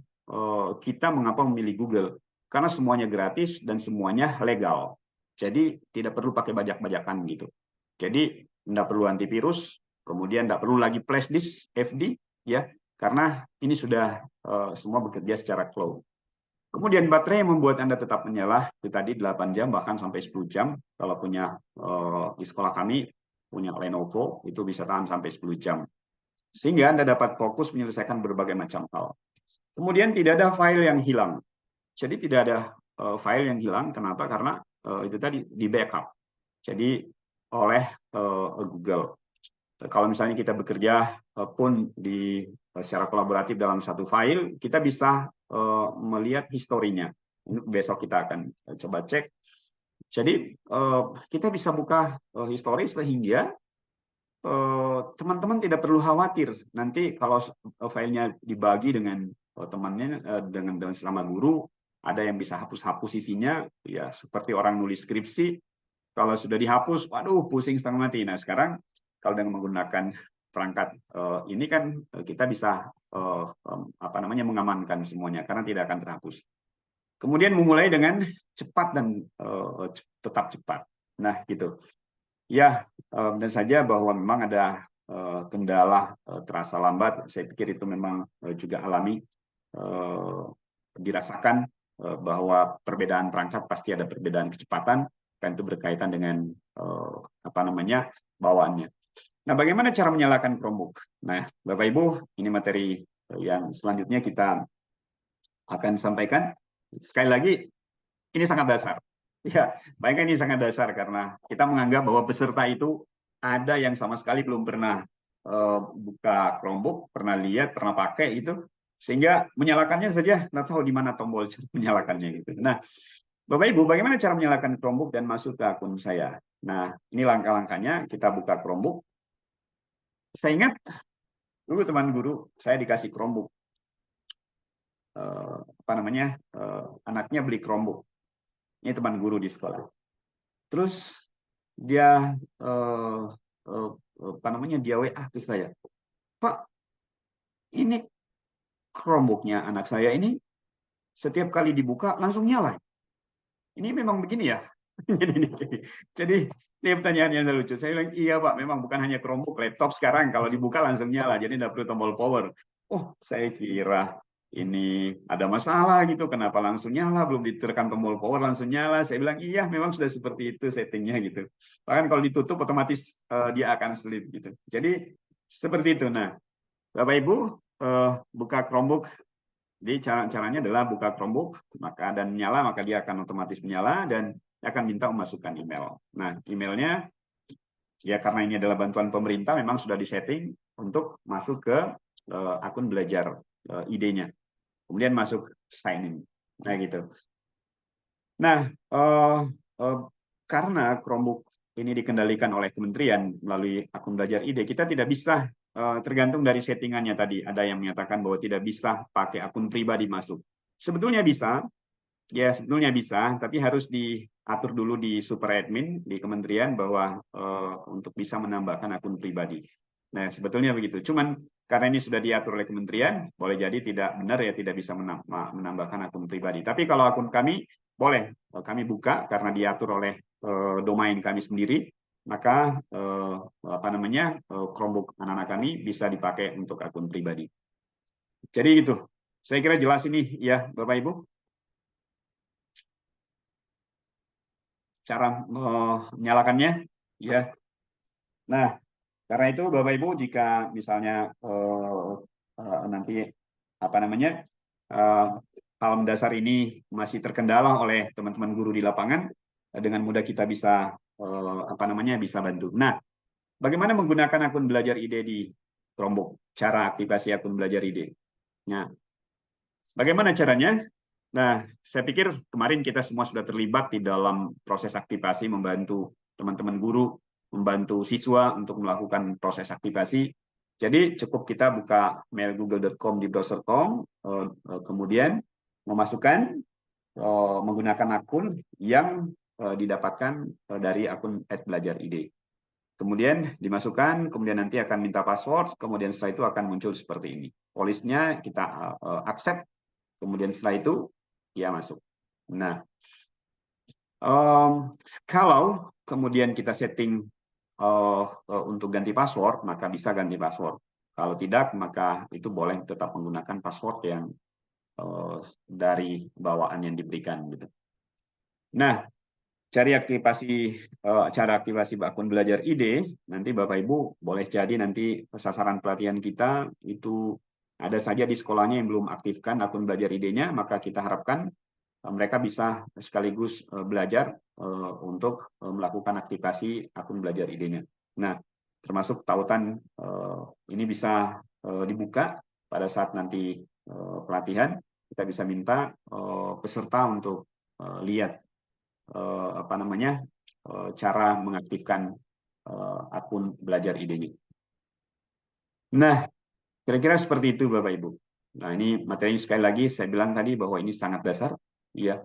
kita mengapa memilih Google, karena semuanya gratis dan semuanya legal. Jadi tidak perlu pakai bajak-bajakan gitu. Jadi tidak perlu antivirus, kemudian tidak perlu lagi flash disk FD ya, karena ini sudah semua bekerja secara cloud. Kemudian baterai yang membuat Anda tetap menyala itu tadi 8 jam bahkan sampai 10 jam. Kalau punya di sekolah kami punya Lenovo itu bisa tahan sampai 10 jam. Sehingga Anda dapat fokus menyelesaikan berbagai macam hal. Kemudian tidak ada file yang hilang. Jadi tidak ada file yang hilang. Kenapa? Karena itu tadi di backup. Jadi oleh Google. Kalau misalnya kita bekerja pun secara kolaboratif dalam satu file, kita bisa melihat historinya. Besok kita akan coba cek. Jadi kita bisa buka histori sehingga teman-teman tidak perlu khawatir nanti kalau filenya dibagi dengan temannya dengan sesama guru, ada yang bisa hapus-hapus isinya, ya seperti orang nulis skripsi. Kalau sudah dihapus, waduh pusing setengah mati. Nah sekarang kalau dengan menggunakan perangkat ini kan kita bisa mengamankan semuanya karena tidak akan terhapus. Kemudian memulai dengan cepat dan tetap cepat. Nah gitu. Ya, dan saja bahwa memang ada kendala terasa lambat. Saya pikir itu memang juga alami dirasakan bahwa perbedaan perangkat pasti ada perbedaan kecepatan, kan itu berkaitan dengan bawaannya. Nah, bagaimana cara menyalakan Chromebook? Nah, Bapak Ibu, ini materi yang selanjutnya kita akan sampaikan. Sekali lagi, ini sangat dasar. Ya, bayangkan ini sangat dasar karena kita menganggap bahwa peserta itu ada yang sama sekali belum pernah buka Chromebook, pernah lihat, pernah pakai itu, sehingga menyalakannya saja nggak tahu di mana tombol menyalakannya gitu. Nah, Bapak Ibu, bagaimana cara menyalakan Chromebook dan masuk ke akun saya? Nah, ini langkah-langkahnya. Kita buka Chromebook. Saya ingat dulu teman guru saya dikasih Chromebook. Anaknya beli Chromebook. Ini teman guru di sekolah. Terus dia apa namanya, dia WA ke saya, Pak, ini Chromebook-nya anak saya ini setiap kali dibuka langsung nyala. Ini memang begini ya? Jadi ini pertanyaan yang lucu. Saya bilang, iya Pak, memang bukan hanya Chromebook, laptop sekarang kalau dibuka langsung nyala, jadi tidak perlu tombol power. Oh, saya kira ini ada masalah gitu, kenapa langsung nyala, belum ditekan tombol power langsung nyala. Saya bilang, iya memang sudah seperti itu settingnya gitu. Bahkan kalau ditutup otomatis dia akan selip gitu. Jadi seperti itu. Nah, Bapak Ibu, buka Chromebook. Jadi caranya adalah buka Chromebook dan nyala, maka dia akan otomatis menyala dan akan minta memasukkan email. Nah, emailnya ya karena ini adalah bantuan pemerintah memang sudah disetting untuk masuk ke akun belajar ID-nya. Kemudian masuk sign in. Nah, gitu. Nah, karena Chromebook ini dikendalikan oleh kementerian melalui akun belajar ID, kita tidak bisa tergantung dari settingannya tadi. Ada yang menyatakan bahwa tidak bisa pakai akun pribadi masuk. Sebetulnya bisa, ya sebetulnya bisa, tapi harus diatur dulu di super admin di kementerian bahwa untuk bisa menambahkan akun pribadi. Nah, sebetulnya begitu. Cuman karena ini sudah diatur oleh kementerian, boleh jadi tidak benar ya, tidak bisa menambahkan akun pribadi. Tapi kalau akun kami boleh, kami buka karena diatur oleh domain kami sendiri, maka apa namanya, Chromebook anak-anak kami bisa dipakai untuk akun pribadi. Jadi itu, saya kira jelas ini ya Bapak Ibu. Cara menyalakannya, ya. Nah, karena itu Bapak Ibu jika misalnya nanti apa namanya hal mendasar ini masih terkendala oleh teman-teman guru di lapangan, dengan mudah kita bisa apa namanya bisa bantu. Nah, bagaimana menggunakan akun belajar ID di Chromebook? Cara aktivasi akun belajar ID. Nah, bagaimana caranya? Nah, saya pikir kemarin kita semua sudah terlibat di dalam proses aktivasi, membantu teman-teman guru, membantu siswa untuk melakukan proses aktivasi. Jadi cukup kita buka mail google.com di browser Chrome, kemudian memasukkan menggunakan akun yang didapatkan dari akun @belajar_id. Kemudian dimasukkan, kemudian nanti akan minta password, kemudian setelah itu akan muncul seperti ini. Polisnya kita accept, kemudian setelah itu dia masuk. Nah, kalau kemudian kita setting untuk ganti password, maka bisa ganti password. Kalau tidak, maka itu boleh tetap menggunakan password yang dari bawaan yang diberikan. Gitu. Nah, cara aktivasi akun belajar ID, nanti Bapak Ibu boleh jadi nanti sasaran pelatihan kita itu ada saja di sekolahnya yang belum aktifkan akun belajar ID-nya, maka kita harapkan mereka bisa sekaligus belajar untuk melakukan aktivasi akun belajar ID-nya. Nah, termasuk tautan ini bisa dibuka pada saat nanti pelatihan, kita bisa minta peserta untuk lihat apa namanya cara mengaktifkan akun belajar ID-nya. Nah, kira-kira seperti itu Bapak Ibu. Nah, ini materi sekali lagi saya bilang tadi bahwa ini sangat dasar, ya.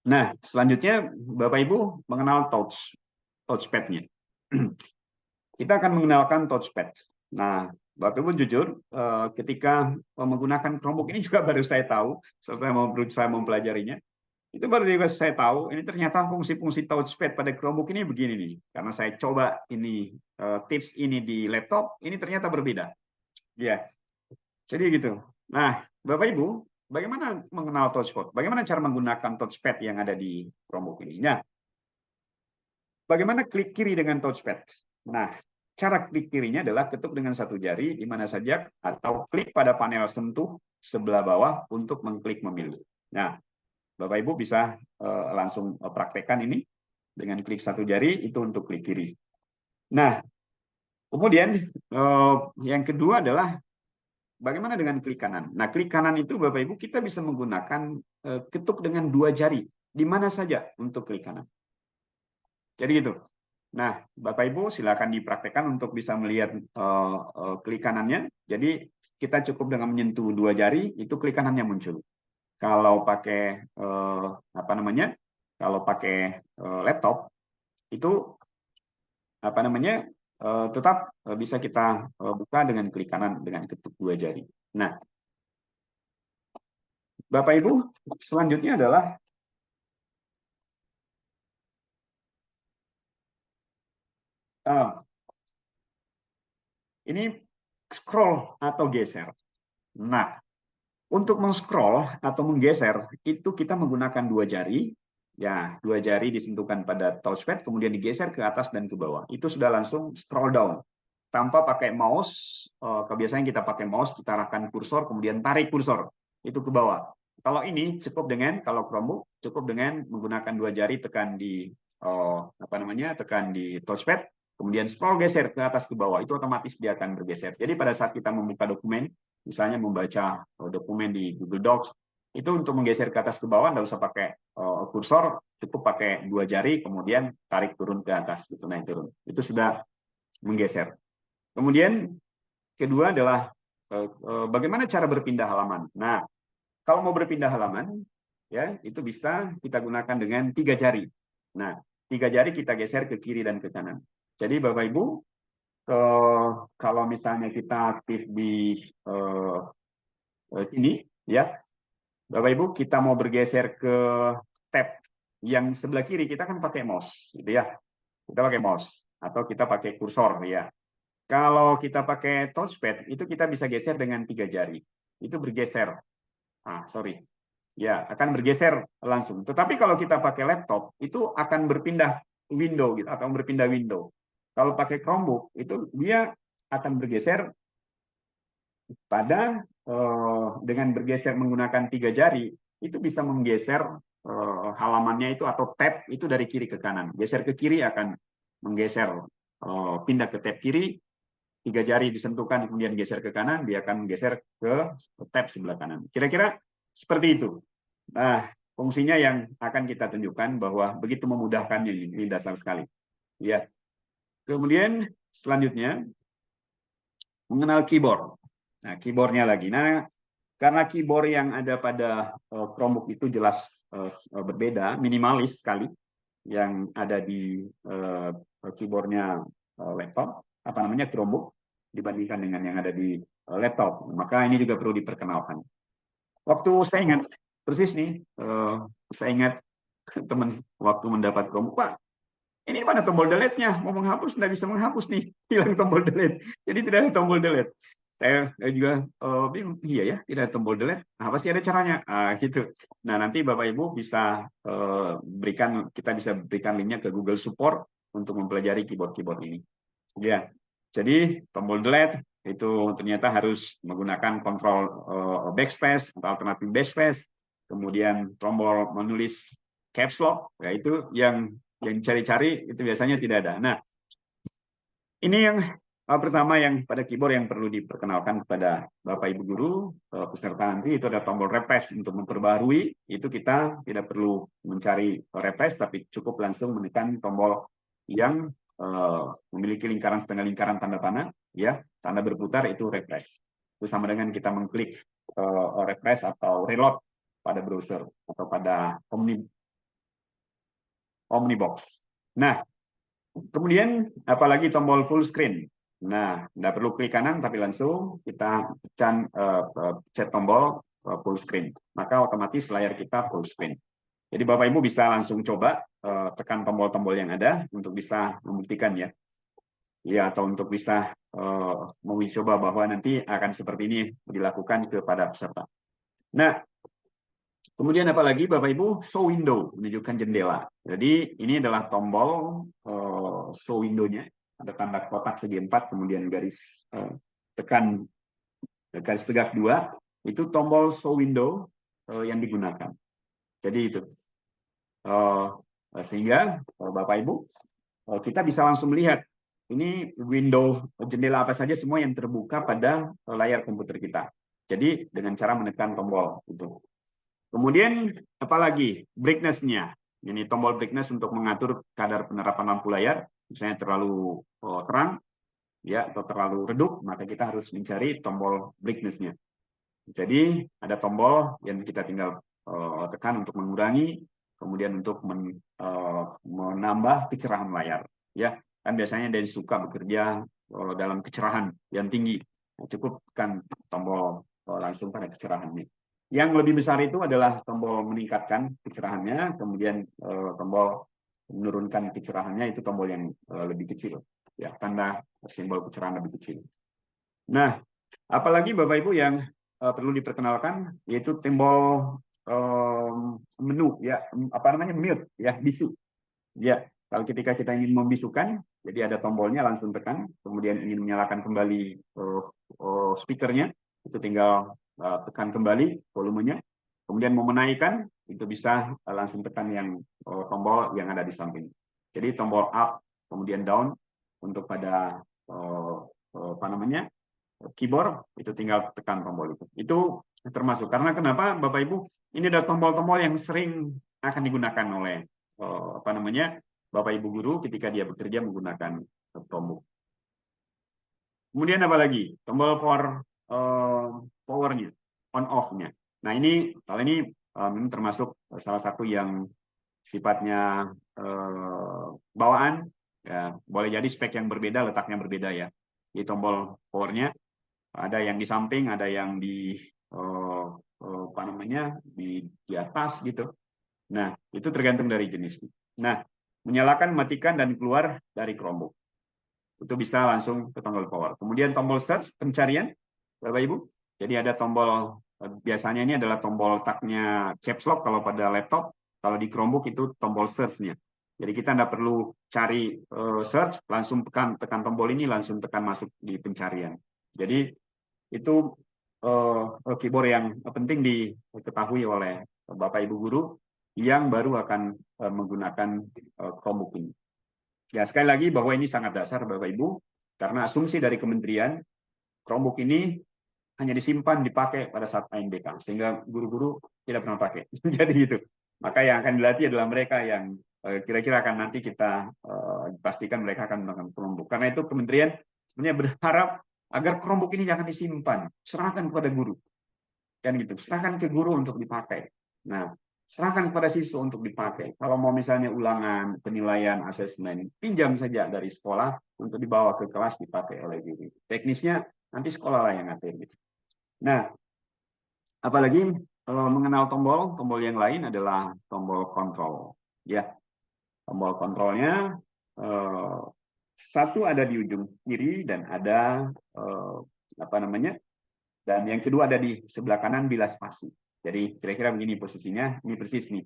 Nah, selanjutnya Bapak Ibu mengenal touchpad-nya. Kita akan mengenalkan touchpad. Nah, Bapak Ibu jujur, ketika menggunakan Chromebook ini juga baru saya tahu, setelah saya mempelajarinya, itu baru juga saya tahu, ini ternyata fungsi-fungsi touchpad pada Chromebook ini begini nih. Karena saya coba ini tips ini di laptop, ini ternyata berbeda. Ya, jadi gitu. Nah, Bapak Ibu, bagaimana mengenal touchpad? Bagaimana cara menggunakan touchpad yang ada di Chromebook ini? Nah, bagaimana klik kiri dengan touchpad? Nah, cara klik kirinya adalah ketuk dengan satu jari di mana saja atau klik pada panel sentuh sebelah bawah untuk mengklik memilih. Nah, Bapak Ibu bisa langsung praktekkan ini dengan klik satu jari itu untuk klik kiri. Nah, kemudian yang kedua adalah bagaimana dengan klik kanan? Nah, klik kanan itu Bapak Ibu kita bisa menggunakan ketuk dengan dua jari di mana saja untuk klik kanan. Jadi gitu. Nah, Bapak Ibu silakan dipraktekkan untuk bisa melihat klik kanannya. Jadi kita cukup dengan menyentuh dua jari itu klik kanannya muncul. Kalau pakai apa namanya? Kalau pakai laptop itu apa namanya tetap bisa kita buka dengan klik kanan dengan ketuk dua jari. Nah, Bapak Ibu, selanjutnya adalah ini scroll atau geser. Nah, untuk men-scroll atau menggeser itu kita menggunakan dua jari. Ya, dua jari disentuhkan pada touchpad, kemudian digeser ke atas dan ke bawah. Itu sudah langsung scroll down. Tanpa pakai mouse, kebiasaan kita pakai mouse, kita arahkan kursor, kemudian tarik kursor itu ke bawah. Kalau ini cukup dengan, kalau Chromebook cukup dengan menggunakan dua jari tekan di apa namanya, tekan di touchpad, kemudian scroll geser ke atas ke bawah, itu otomatis dia akan bergeser. Jadi pada saat kita membuka dokumen, misalnya membaca dokumen di Google Docs, itu untuk menggeser ke atas ke bawah nggak usah pakai kursor, cukup pakai dua jari, kemudian tarik turun ke atas, gitu, naik turun. Itu sudah menggeser. Kemudian kedua adalah bagaimana cara berpindah halaman. Nah, kalau mau berpindah halaman, ya itu bisa kita gunakan dengan tiga jari. Nah, tiga jari kita geser ke kiri dan ke kanan. Jadi Bapak Ibu, kalau misalnya kita aktif di sini, ya Bapak Ibu, kita mau bergeser ke tab yang sebelah kiri, kita kan pakai mouse, gitu ya. Kita pakai mouse atau kita pakai kursor, ya. Kalau kita pakai touchpad, itu kita bisa geser dengan tiga jari. Itu bergeser. Sorry. Ya, akan bergeser langsung. Tetapi kalau kita pakai laptop, itu akan berpindah window gitu atau berpindah window. Kalau pakai Chromebook, itu dia akan bergeser pada dengan bergeser menggunakan tiga jari, itu bisa menggeser halamannya itu atau tab itu dari kiri ke kanan. Geser ke kiri akan menggeser, pindah ke tab kiri, tiga jari disentuhkan kemudian geser ke kanan, dia akan menggeser ke tab sebelah kanan. Kira-kira seperti itu. Nah, fungsinya yang akan kita tunjukkan bahwa begitu memudahkannya, ini dasar sekali. Ya. Kemudian selanjutnya mengenal keyboard. Nah, keyboardnya lagi. Nah, karena keyboard yang ada pada Chromebook itu jelas berbeda, minimalis sekali, yang ada di keyboardnya laptop, apa namanya Chromebook, dibandingkan dengan yang ada di laptop. Maka ini juga perlu diperkenalkan. Waktu saya ingat persis nih, saya ingat teman waktu mendapat Chromebook, Pak, ini mana tombol delete-nya? Mau menghapus, nggak bisa menghapus nih, hilang tombol delete. Jadi tidak ada tombol delete. Saya juga bingung, iya ya, tidak ada tombol delete. Nah, pasti ada caranya, gitu. Nah, nanti Bapak Ibu bisa kita bisa berikan linknya ke Google Support untuk mempelajari keyboard-keyboard ini. Ya, jadi tombol delete itu ternyata harus menggunakan kontrol backspace atau alternatif backspace, kemudian tombol menulis caps lock, yaitu yang cari-cari itu biasanya tidak ada. Nah, ini yang pertama yang pada keyboard yang perlu diperkenalkan kepada Bapak Ibu guru peserta nanti, itu ada tombol refresh untuk memperbarui. Itu kita tidak perlu mencari refresh, tapi cukup langsung menekan tombol yang memiliki lingkaran setengah lingkaran tanda panah, ya, tanda berputar, itu refresh. Itu sama dengan kita mengklik refresh atau reload pada browser atau pada Omnibox. Nah, kemudian apalagi tombol full screen. Nah, tidak perlu klik kanan, tapi langsung kita tekan pencet tombol full screen. Maka otomatis layar kita full screen. Jadi Bapak Ibu bisa langsung coba tekan tombol-tombol yang ada untuk bisa membuktikan, ya. Ya, atau untuk bisa mencoba bahwa nanti akan seperti ini dilakukan kepada peserta. Nah, kemudian apalagi Bapak Ibu, show window, menunjukkan jendela. Jadi ini adalah tombol show window-nya, ada tanda kotak segi 4, kemudian garis tekan garis tegak 2, itu tombol show window yang digunakan. Jadi itu. Sehingga Bapak Ibu, kita bisa langsung melihat ini window jendela apa saja semua yang terbuka pada layar komputer kita. Jadi dengan cara menekan tombol itu. Kemudian apalagi brightness-nya. Ini tombol brightness untuk mengatur kadar penerapan lampu layar. Misalnya terlalu terang, ya, atau terlalu redup, maka kita harus mencari tombol brightness-nya. Jadi ada tombol yang kita tinggal tekan untuk mengurangi, kemudian untuk menambah kecerahan layar. Ya, kan biasanya ada yang suka bekerja dalam kecerahan yang tinggi. Nah, cukup kan tombol langsung pada kecerahannya. Yang lebih besar itu adalah tombol meningkatkan kecerahannya, kemudian tombol menurunkan kecerahannya itu tombol yang lebih kecil. Ya, tanda simbol kecerahan lebih kecil. Nah, apalagi Bapak Ibu yang perlu diperkenalkan yaitu tombol menu ya, apa namanya, mute ya, bisu. Ya, kalau ketika kita ingin membisukan, jadi ada tombolnya langsung tekan, kemudian ingin menyalakan kembali speakernya, itu tinggal tekan kembali volumenya. Kemudian mau menaikkan, itu bisa langsung tekan yang tombol yang ada di samping. Jadi tombol up, kemudian down untuk pada apa namanya, keyboard, itu tinggal tekan tombol itu. Itu termasuk. Karena kenapa Bapak Ibu? Ini adalah tombol-tombol yang sering akan digunakan oleh apa namanya, Bapak Ibu guru ketika dia bekerja menggunakan tombol. Kemudian apa lagi? Tombol powernya, on off-nya. Nah ini, kalau ini termasuk salah satu yang sifatnya bawaan. Ya, boleh jadi spek yang berbeda, letaknya berbeda ya. Di tombol powernya ada yang di samping, ada yang di apa namanya, di atas gitu. Nah, itu tergantung dari jenis. Nah, menyalakan, matikan, dan keluar dari Chromebook. Itu bisa langsung ke tombol power. Kemudian tombol search, pencarian, Bapak Ibu. Jadi ada tombol, biasanya ini adalah tombol letaknya caps lock kalau pada laptop. Kalau di Chromebook itu tombol search-nya. Jadi kita tidak perlu cari search, langsung tekan tombol ini, langsung tekan masuk di pencarian. Jadi itu keyboard yang penting diketahui oleh Bapak Ibu guru yang baru akan menggunakan Chromebook ini. Ya, sekali lagi bahwa ini sangat dasar Bapak Ibu, karena asumsi dari kementerian, Chromebook ini hanya disimpan, dipakai pada saat ANBK, sehingga guru-guru tidak pernah pakai. Jadi gitu. Maka yang akan dilatih adalah mereka yang kira-kira akan nanti kita pastikan mereka akan menggunakan Chromebook. Karena itu kementerian sebenarnya berharap agar Chromebook ini jangan disimpan, serahkan kepada guru. Kan gitu, serahkan ke guru untuk dipakai. Nah, serahkan kepada siswa untuk dipakai. Kalau mau misalnya ulangan, penilaian, asesmen, pinjam saja dari sekolah untuk dibawa ke kelas dipakai oleh guru. Teknisnya nanti sekolah lah yang ngatur gitu. Nah, apalagi mengenal tombol yang lain adalah tombol kontrol. Ya, tombol kontrolnya satu ada di ujung kiri dan ada apa namanya, dan yang kedua ada di sebelah kanan bilas spasi. Jadi kira-kira begini posisinya, ini persis nih.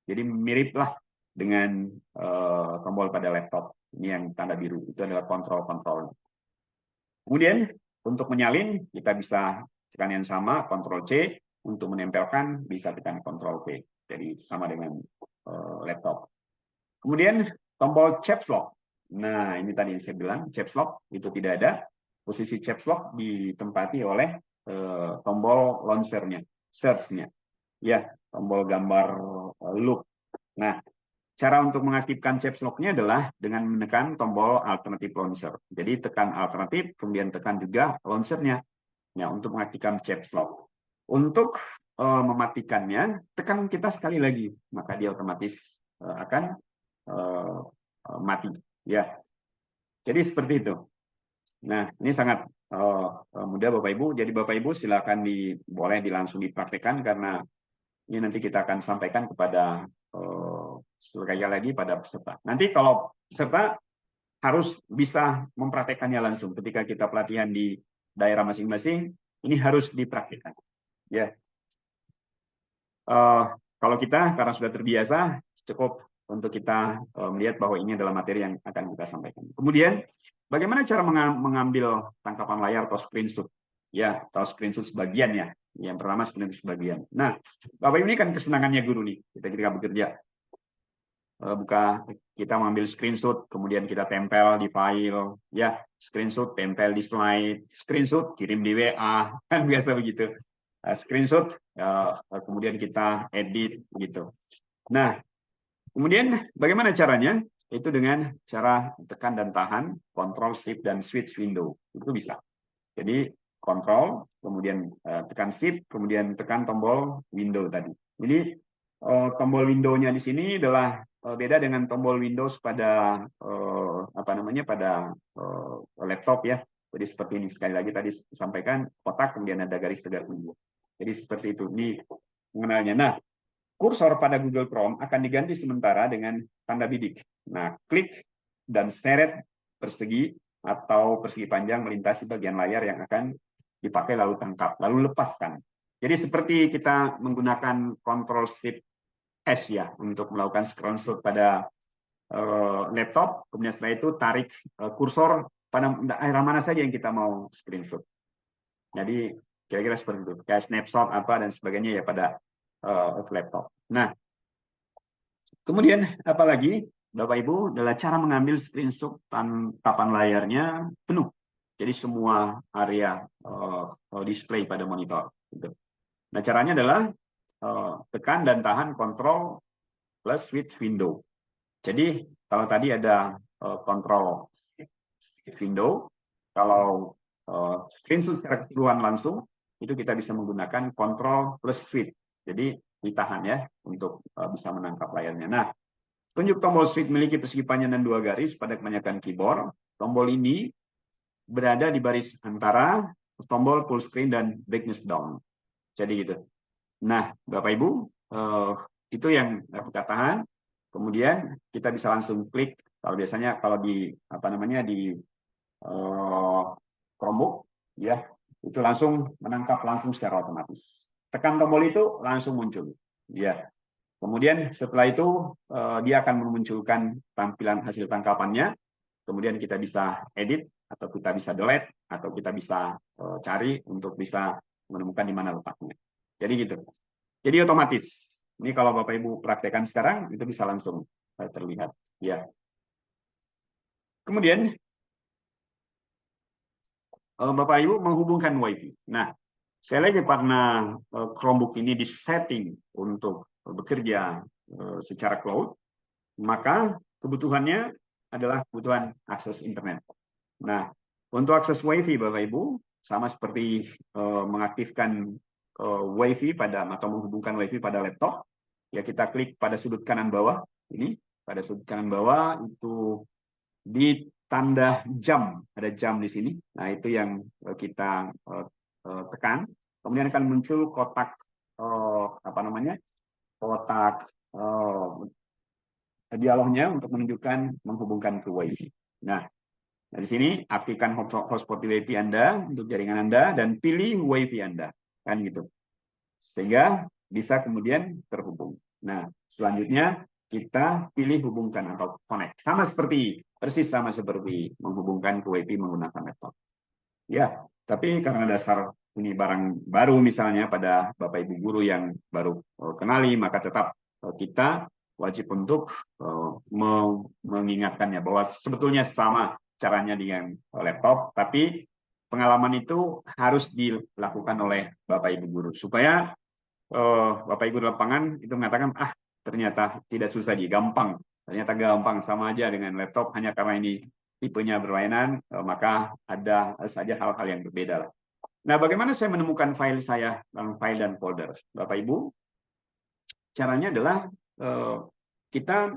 Jadi mirip lah dengan tombol pada laptop. Ini yang tanda biru, itu adalah kontrol. Kemudian untuk menyalin, kita bisa tekan yang sama, Ctrl C. Untuk menempelkan, bisa tekan Ctrl P. Jadi sama dengan laptop. Kemudian tombol caps lock. Nah, ini tadi yang saya bilang, caps lock itu tidak ada. Posisi caps lock ditempati oleh tombol launcher-nya, search-nya. Ya, tombol gambar look. Nah, cara untuk mengaktifkan caps lock-nya adalah dengan menekan tombol alternatif launcher. Jadi tekan alternatif, kemudian tekan juga launcher-nya. Ya, untuk mengaktifkan caps lock. Untuk mematikannya, tekan kita sekali lagi, maka dia otomatis akan mati. Ya, jadi seperti itu. Nah, ini sangat mudah Bapak Ibu. Jadi Bapak Ibu silakan boleh langsung dipraktekkan, karena ini nanti kita akan sampaikan kepada sekali lagi pada peserta. Nanti kalau peserta harus bisa mempraktekannya langsung ketika kita pelatihan di daerah masing-masing, ini harus dipraktekkan. Ya, kalau kita karena sudah terbiasa, cukup untuk kita melihat bahwa ini adalah materi yang akan kita sampaikan. Kemudian, bagaimana cara mengambil tangkapan layar atau screenshot? Ya, atau screenshot sebagian ya. Yang pertama screenshot sebagian. Nah, Bapak ini kan kesenangannya guru nih, kita ketika bekerja. Kita mengambil screenshot, kemudian kita tempel di file, ya, screenshot tempel di slide, screenshot kirim di WA, kan biasa begitu. Screenshot, kemudian kita edit gitu. Nah, kemudian bagaimana caranya? Itu dengan cara tekan dan tahan, Ctrl Shift dan Switch window, itu bisa. Jadi Ctrl, kemudian tekan Shift, kemudian tekan tombol window tadi. Jadi tombol window-nya di sini adalah beda dengan tombol Windows pada apa namanya pada laptop ya. Jadi seperti ini, sekali lagi tadi disampaikan kotak kemudian ada garis tegak ungu. Jadi seperti itu ini mengenalnya. Nah, kursor pada Google Chrome akan diganti sementara dengan tanda bidik. Nah, klik dan seret persegi atau persegi panjang melintasi bagian layar yang akan dipakai lalu tangkap, lalu lepaskan. Jadi seperti kita menggunakan Ctrl Shift S ya untuk melakukan screenshot pada laptop, kemudian setelah itu tarik kursor pada daerah mana saja yang kita mau screenshot. Jadi kira-kira seperti itu, kayak snapshot apa dan sebagainya ya pada laptop. Nah, kemudian apalagi Bapak Ibu adalah cara mengambil screenshot tangkapan layarnya penuh. Jadi semua area display pada monitor. Gitu. Nah, caranya adalah tekan dan tahan Ctrl plus switch window. Jadi kalau tadi ada Ctrl window, kalau screenshot secara keseluruhan langsung, itu kita bisa menggunakan Ctrl plus switch. Jadi ditahan ya untuk bisa menangkap layarnya. Nah, tunjuk tombol switch memiliki persegi panjang dan 2 garis pada kebanyakan keyboard. Tombol ini berada di baris antara tombol full screen dan brightness down. Jadi gitu. Nah, Bapak Ibu, itu yang kita tahan. Kemudian kita bisa langsung klik. Kalau biasanya kalau di apa namanya di Chromebook, ya itu langsung menangkap langsung secara otomatis. Tekan tombol itu langsung muncul. Ya. Kemudian setelah itu dia akan memunculkan tampilan hasil tangkapannya. Kemudian kita bisa edit atau kita bisa delete atau kita bisa cari untuk bisa menemukan di mana letaknya. Jadi gitu. Jadi otomatis. Ini kalau Bapak Ibu praktekkan sekarang itu bisa langsung terlihat. Ya. Kemudian Bapak Ibu menghubungkan WiFi. Nah, saya lagi karena Chromebook ini disetting untuk bekerja secara cloud, maka kebutuhannya adalah kebutuhan akses internet. Nah, untuk akses WiFi Bapak Ibu sama seperti mengaktifkan WiFi pada atau menghubungkan WiFi pada laptop, ya kita klik pada sudut kanan bawah ini, pada sudut kanan bawah itu di tanda jam, ada jam di sini. Nah, itu yang kita tekan. Kemudian akan muncul kotak apa namanya? Kotak dialognya untuk menunjukkan menghubungkan ke WiFi. Nah, di sini aktifkan hotspot WiFi Anda untuk jaringan Anda dan pilih WiFi Anda, kan gitu. Sehingga bisa kemudian terhubung. Nah, selanjutnya kita pilih hubungkan atau connect. Persis sama seperti menghubungkan ke WiFi menggunakan laptop. Ya, tapi karena dasar ini barang baru misalnya pada Bapak Ibu guru yang baru kenali, maka tetap kita wajib untuk mengingatkannya bahwa sebetulnya sama caranya dengan laptop, tapi pengalaman itu harus dilakukan oleh Bapak Ibu guru supaya Bapak Ibu di lapangan itu mengatakan ternyata tidak susah gampang. Ternyata gampang sama aja dengan laptop hanya karena ini tipenya berlainan, maka ada saja hal-hal yang berbeda lah. Nah, bagaimana saya menemukan file saya dalam file dan folder? Bapak Ibu, caranya adalah kita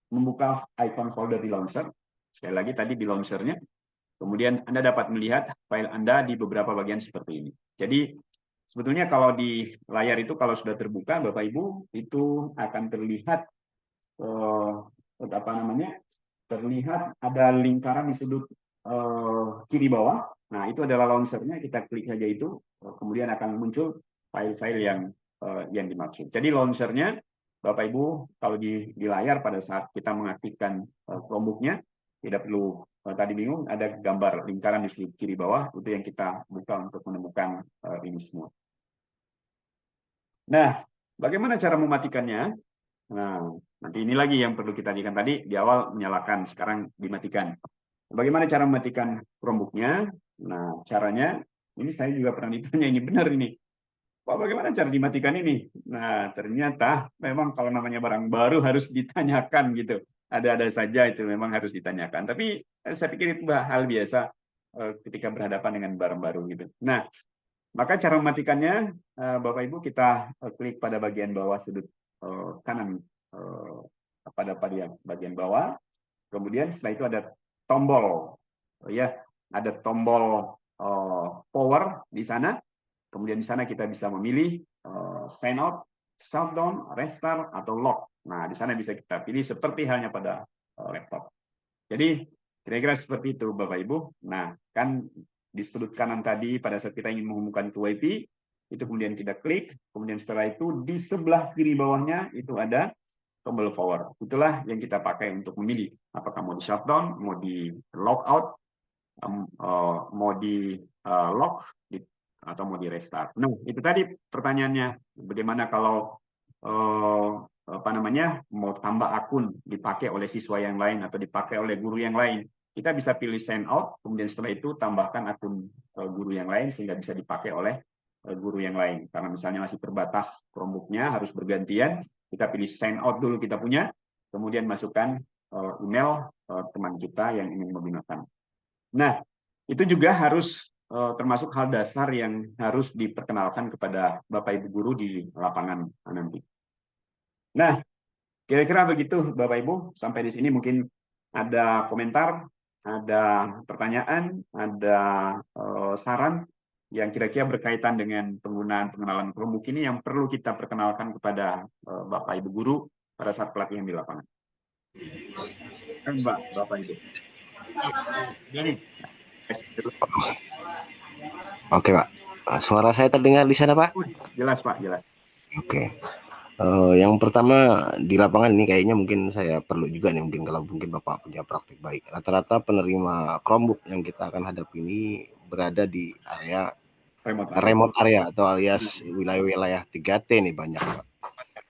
membuka icon folder di launcher. Sekali lagi tadi di launchernya. Kemudian Anda dapat melihat file Anda di beberapa bagian seperti ini. Jadi sebetulnya kalau di layar itu kalau sudah terbuka, Bapak Ibu itu akan terlihat apa namanya? Terlihat ada lingkaran di sudut kiri bawah. Nah, itu adalah launchernya. Kita klik saja itu, kemudian akan muncul file-file yang dimaksud. Jadi launchernya, Bapak Ibu, kalau di layar pada saat kita mengaktifkan Chromebook-nya, tidak perlu tadi bingung, ada gambar lingkaran di sudut kiri bawah, itu yang kita buka untuk menemukan ini semua. Nah, bagaimana cara mematikannya? Nah, nanti ini lagi yang perlu kita lihat tadi, di awal menyalakan, sekarang dimatikan. Bagaimana cara mematikan Chromebook-nya? Nah, caranya, ini saya juga pernah ditanya, ini benar ini. Pak, bagaimana cara dimatikan ini? Nah, ternyata memang kalau namanya barang baru harus ditanyakan gitu. Ada-ada saja itu memang harus ditanyakan. Tapi saya pikir itu hal biasa ketika berhadapan dengan barang baru gitu. Nah, maka cara mematikannya, Bapak Ibu kita klik pada bagian bawah sudut kanan pada bagian bawah. Kemudian setelah itu ada tombol, ya, ada tombol power di sana. Kemudian di sana kita bisa memilih sign out, shutdown, restart, atau lock. Nah, di sana bisa kita pilih seperti halnya pada laptop. Jadi kira-kira seperti itu Bapak Ibu. Nah, kan di sudut kanan tadi pada saat kita ingin menghubungkan ke WiFi, itu kemudian kita klik, kemudian setelah itu di sebelah kiri bawahnya itu ada tombol power. Itulah yang kita pakai untuk memilih apakah mau di shutdown, mau di logout, mau di lock, atau mau di restart. Nah, itu tadi pertanyaannya, bagaimana kalau mau tambah akun dipakai oleh siswa yang lain atau dipakai oleh guru yang lain. Kita bisa pilih sign out, kemudian setelah itu tambahkan akun guru yang lain sehingga bisa dipakai oleh guru yang lain. Karena misalnya masih terbatas Chromebook-nya harus bergantian, kita pilih sign out dulu kita punya, kemudian masukkan email teman kita yang ingin menggunakan. Nah, itu juga harus termasuk hal dasar yang harus diperkenalkan kepada Bapak Ibu guru di lapangan nanti. Nah, kira-kira begitu Bapak Ibu. Sampai di sini mungkin ada komentar, ada pertanyaan, ada saran yang kira-kira berkaitan dengan penggunaan pengenalan Chromebook ini yang perlu kita perkenalkan kepada Bapak Ibu guru pada saat pelatihan di lapangan. Bapak Ibu. Jadi, Oke, Pak. Suara saya terdengar di sana, Pak? jelas, Pak, jelas. Oke. Yang pertama di lapangan ini kayaknya mungkin saya perlu juga nih, mungkin kalau mungkin Bapak punya praktik baik. Rata-rata penerima Chromebook yang kita akan hadapi ini berada di area remote area atau alias wilayah-wilayah 3T nih banyak, Pak.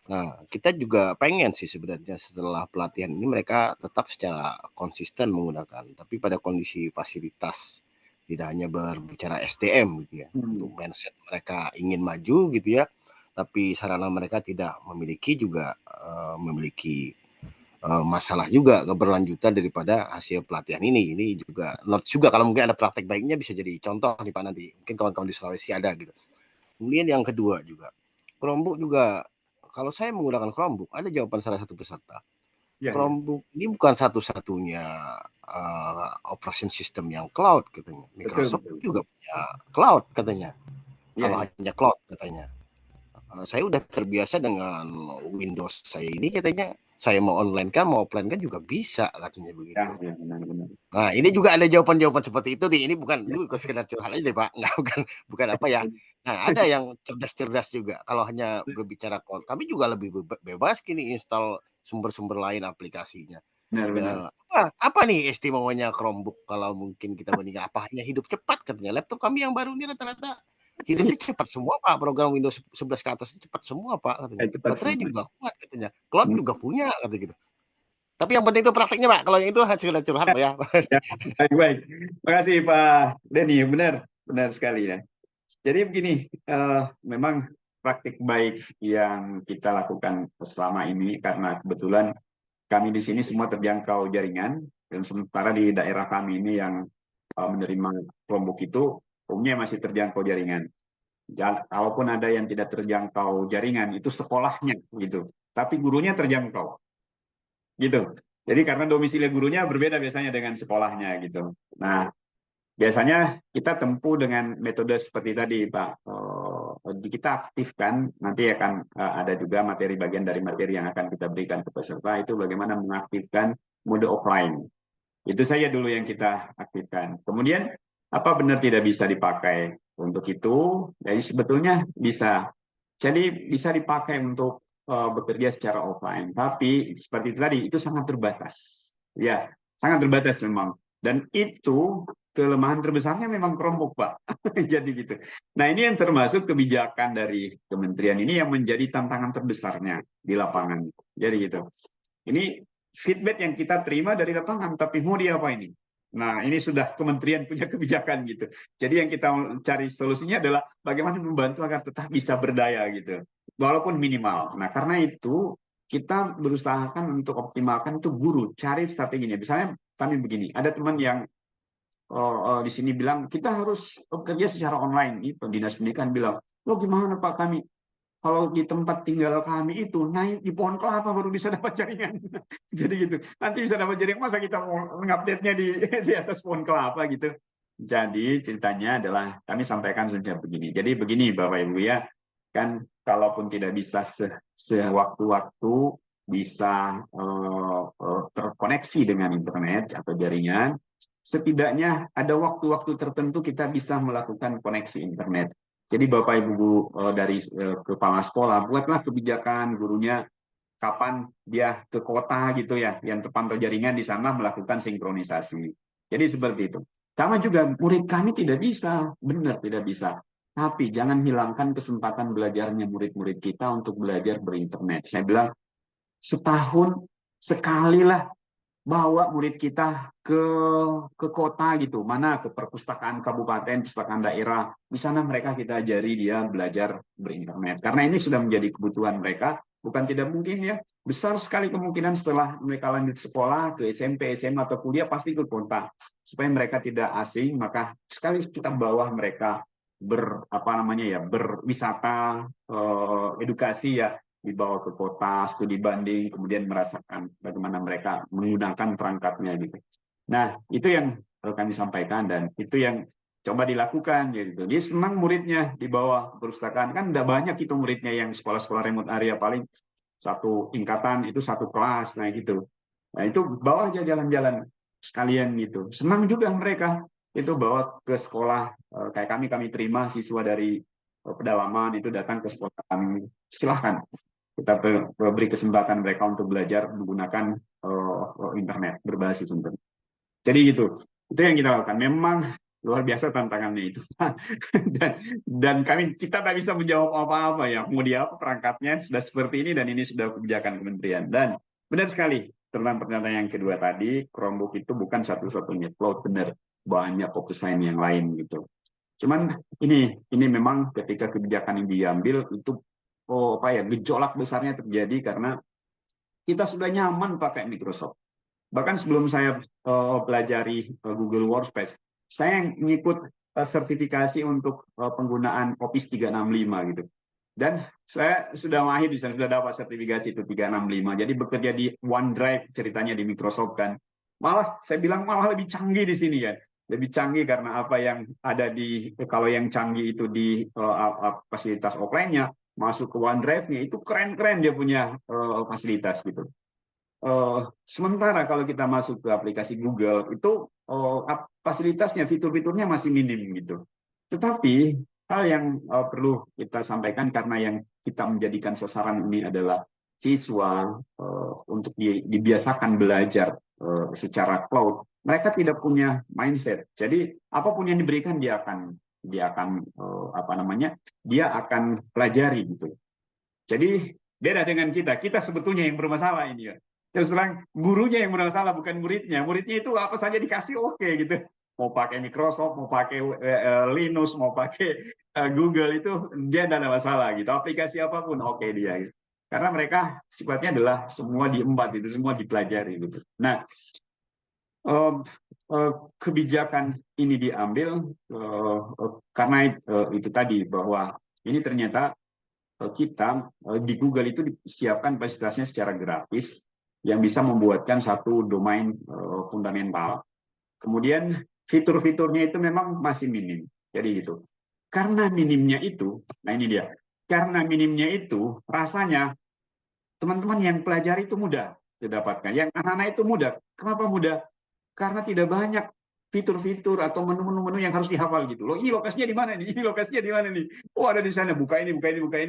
Nah, kita juga pengen sih sebenarnya setelah pelatihan ini mereka tetap secara konsisten menggunakan, tapi pada kondisi fasilitas, tidak hanya berbicara SDM gitu ya, untuk mindset mereka ingin maju gitu ya, tapi sarana mereka tidak memiliki juga memiliki masalah juga keberlanjutan daripada hasil pelatihan ini. Ini juga notes juga kalau mungkin ada praktek baiknya bisa jadi contoh nih Pak nanti. Mungkin kawan-kawan di Sulawesi ada gitu. Kemudian yang kedua juga, Chromebook juga kalau saya menggunakan Chromebook, ada jawaban salah satu peserta. Chromebook ini bukan satu-satunya operation system yang cloud katanya. Microsoft juga punya cloud katanya. Kalau hanya cloud katanya. Saya udah terbiasa dengan Windows saya ini katanya. Saya mau online kan, mau offline kan juga bisa katanya begitu. Nah, ini juga ada jawaban-jawaban seperti itu nih. Ini bukan sekedar curhat aja deh Pak. Nggak, bukan apa ya. Nah, ada yang cerdas-cerdas juga. Kalau hanya berbicara cloud, kami juga lebih bebas kini install sumber-sumber lain aplikasinya. Benar. Apa nih istimewanya Chromebook kalau mungkin kita bandingkan? Apa hanya hidup cepat katanya? Laptop kami yang baru ini rata-rata hidupnya cepat semua Pak. Program Windows 11 ke atas cepat semua Pak katanya. Baterai juga kuat katanya. Cloud juga punya kata gitu. Tapi yang penting itu prakteknya Pak. Kalau yang itu hasil curhat Pak ya. Baik. Terima kasih Pak Denny. Benar sekali ya. Jadi begini, memang praktik baik yang kita lakukan selama ini karena kebetulan kami di sini semua terjangkau jaringan dan sementara di daerah kami ini yang menerima Chromebook itu umumnya masih terjangkau jaringan. Kalaupun ada yang tidak terjangkau jaringan itu sekolahnya gitu, tapi gurunya terjangkau gitu. Jadi karena domisili gurunya berbeda biasanya dengan sekolahnya gitu. Nah, biasanya kita tempuh dengan metode seperti tadi, Pak. Kita aktifkan, nanti akan ada juga materi bagian dari materi yang akan kita berikan ke peserta, itu bagaimana mengaktifkan mode offline. Itu saja dulu yang kita aktifkan. Kemudian, apa benar tidak bisa dipakai untuk itu? Jadi sebetulnya bisa. Jadi bisa dipakai untuk bekerja secara offline. Tapi seperti itu tadi, itu sangat terbatas. Ya, sangat terbatas memang. Dan itu kelemahan terbesarnya memang Chromebook, Pak. Jadi gitu. Nah, ini yang termasuk kebijakan dari kementerian ini yang menjadi tantangan terbesarnya di lapangan. Jadi gitu. Ini feedback yang kita terima dari lapangan, tapi mau dia apa ini? Nah, ini sudah kementerian punya kebijakan gitu. Jadi yang kita cari solusinya adalah bagaimana membantu agar tetap bisa berdaya gitu. Walaupun minimal. Nah, karena itu kita berusahakan untuk optimalkan itu guru, cari strateginya. Misalnya kami begini, ada teman yang di sini bilang kita harus bekerja secara online. Itu dinas pendidikan bilang, lo gimana Pak kami? kalau di tempat tinggal kami itu naik di pohon kelapa baru bisa dapat jaringan. Jadi gitu. Nanti bisa dapat jaringan, masa kita mau ngupdate-nya di di atas pohon kelapa gitu. Jadi ceritanya adalah kami sampaikan saja begini. Jadi begini Bapak Ibu ya, kan kalaupun tidak bisa sewaktu-waktu bisa terkoneksi dengan internet atau jaringan, setidaknya ada waktu-waktu tertentu kita bisa melakukan koneksi internet. Jadi Bapak Ibu dari kepala sekolah buatlah kebijakan gurunya kapan dia ke kota gitu ya, yang terpantau jaringan di sana melakukan sinkronisasi. Jadi seperti itu. Sama juga murid kami tidak bisa, benar tidak bisa. Tapi jangan hilangkan kesempatan belajarnya murid-murid kita untuk belajar berinternet. Saya bilang setahun sekali lah bawa murid kita ke kota gitu, mana ke perpustakaan kabupaten, perpustakaan daerah. Di sana mereka kita ajari dia belajar berinternet. Karena ini sudah menjadi kebutuhan mereka, bukan tidak mungkin ya. Besar sekali kemungkinan setelah mereka lanjut sekolah ke SMP, SMA atau kuliah pasti ke kota. Supaya mereka tidak asing, maka sekali kita bawa mereka berwisata, edukasi ya, dibawa ke kota, studi banding, kemudian merasakan bagaimana mereka menggunakan perangkatnya gitu. Nah, itu yang kami sampaikan dan itu yang coba dilakukan gitu. Dia senang muridnya dibawa perpustakaan, kan udah banyak itu muridnya yang sekolah-sekolah remote area, paling satu tingkatan itu satu kelas, nah gitu. Nah, itu bawa aja jalan-jalan sekalian gitu. Senang juga mereka itu bawa ke sekolah, kayak kami terima siswa dari pedalaman itu datang ke sekolah kami. Silahkan kita beri kesempatan mereka untuk belajar menggunakan internet, berbasis internet. Jadi gitu, itu yang kita lakukan. Memang luar biasa tantangannya itu. dan kita tak bisa menjawab apa-apa ya. Mau dia apa perangkatnya sudah seperti ini dan ini sudah kebijakan kementerian. Dan benar sekali tentang pernyataan yang kedua tadi, Chromebook itu bukan satu-satunya cloud, benar. Banyak fokus lain yang lain gitu. Cuman ini memang ketika kebijakan ini diambil itu gejolak besarnya terjadi karena kita sudah nyaman pakai Microsoft. Bahkan sebelum saya pelajari Google Workspace, saya ngikut sertifikasi untuk penggunaan Office 365 gitu. Dan saya sudah mahir di sana, sudah dapat sertifikasi itu 365. Jadi bekerja di OneDrive ceritanya di Microsoft kan. Malah saya bilang malah lebih canggih di sini kan. Lebih canggih karena apa yang ada kalau yang canggih itu di fasilitas offline-nya, masuk ke OneDrive-nya itu keren-keren dia punya fasilitas gitu. Sementara kalau kita masuk ke aplikasi Google itu fasilitasnya, fitur-fiturnya masih minim gitu. Tetapi hal yang perlu kita sampaikan karena yang kita menjadikan sasaran ini adalah siswa untuk dibiasakan belajar secara cloud, mereka tidak punya mindset. Jadi apapun yang diberikan dia akan dia akan pelajari gitu. Jadi beda dengan kita sebetulnya yang bermasalah ini ya. Terus terang gurunya yang bermasalah bukan muridnya. Muridnya itu apa saja dikasih oke gitu. Mau pakai Microsoft, mau pakai Linux, mau pakai Google itu dia tidak ada masalah gitu. Aplikasi apapun oke dia gitu. Karena mereka sifatnya adalah semua diembat itu, semua dipelajari gitu. Nah, kebijakan ini diambil karena itu tadi bahwa ini ternyata kita di Google itu disiapkan fasilitasnya secara gratis yang bisa membuatkan satu domain fundamental. Kemudian fitur-fiturnya itu memang masih minim. Jadi gitu. Karena minimnya itu, nah ini dia. Karena minimnya itu rasanya teman-teman yang pelajari itu mudah didapatkan. Yang anak-anak itu mudah. Kenapa mudah? Karena tidak banyak fitur-fitur atau menu-menu yang harus dihafal gitu. Loh, ini lokasinya di mana nih? Ini lokasinya di mana nih? Oh, ada di sana. Buka ini,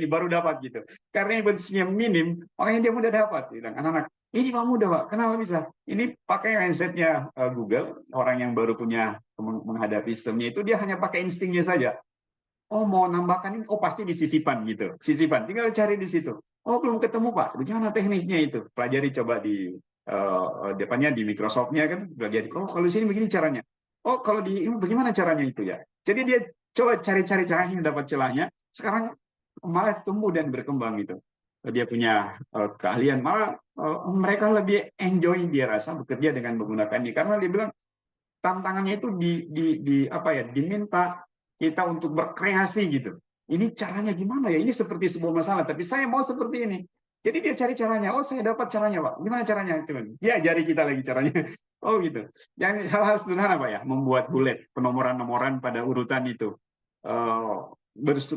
baru dapat gitu. Karena inputnya minim, makanya dia mudah dapat. Bilang anak-anak, ini Pak mudah Pak. Kenapa bisa? Ini pakai mindsetnya Google. Orang yang baru punya menghadapi sistemnya itu dia hanya pakai instingnya saja. Oh, mau nambahkan ini, oh pasti di sisipan gitu. Sisipan, tinggal cari di situ. Oh, belum ketemu Pak. Bagaimana tekniknya itu? Pelajari coba di depannya di Microsoft-nya kan pelajari. Oh, kalau di sini begini caranya. Oh, kalau di ini bagaimana caranya itu ya? Jadi dia coba cari-cari caranya, dapat celahnya. Sekarang malah tumbuh dan berkembang gitu. Dia punya keahlian. Malah mereka lebih enjoy dia rasa bekerja dengan menggunakan ini karena dia bilang tantangannya itu diminta kita untuk berkreasi gitu. ini caranya gimana ya? Ini seperti sebuah masalah, tapi saya mau seperti ini. Jadi dia cari caranya. Oh, saya dapat caranya, Pak. Gimana caranya? Dia ajari kita lagi caranya. Oh, gitu. Yang hal-hal sederhana, Pak ya. Membuat bullet, penomoran-nomoran pada urutan itu.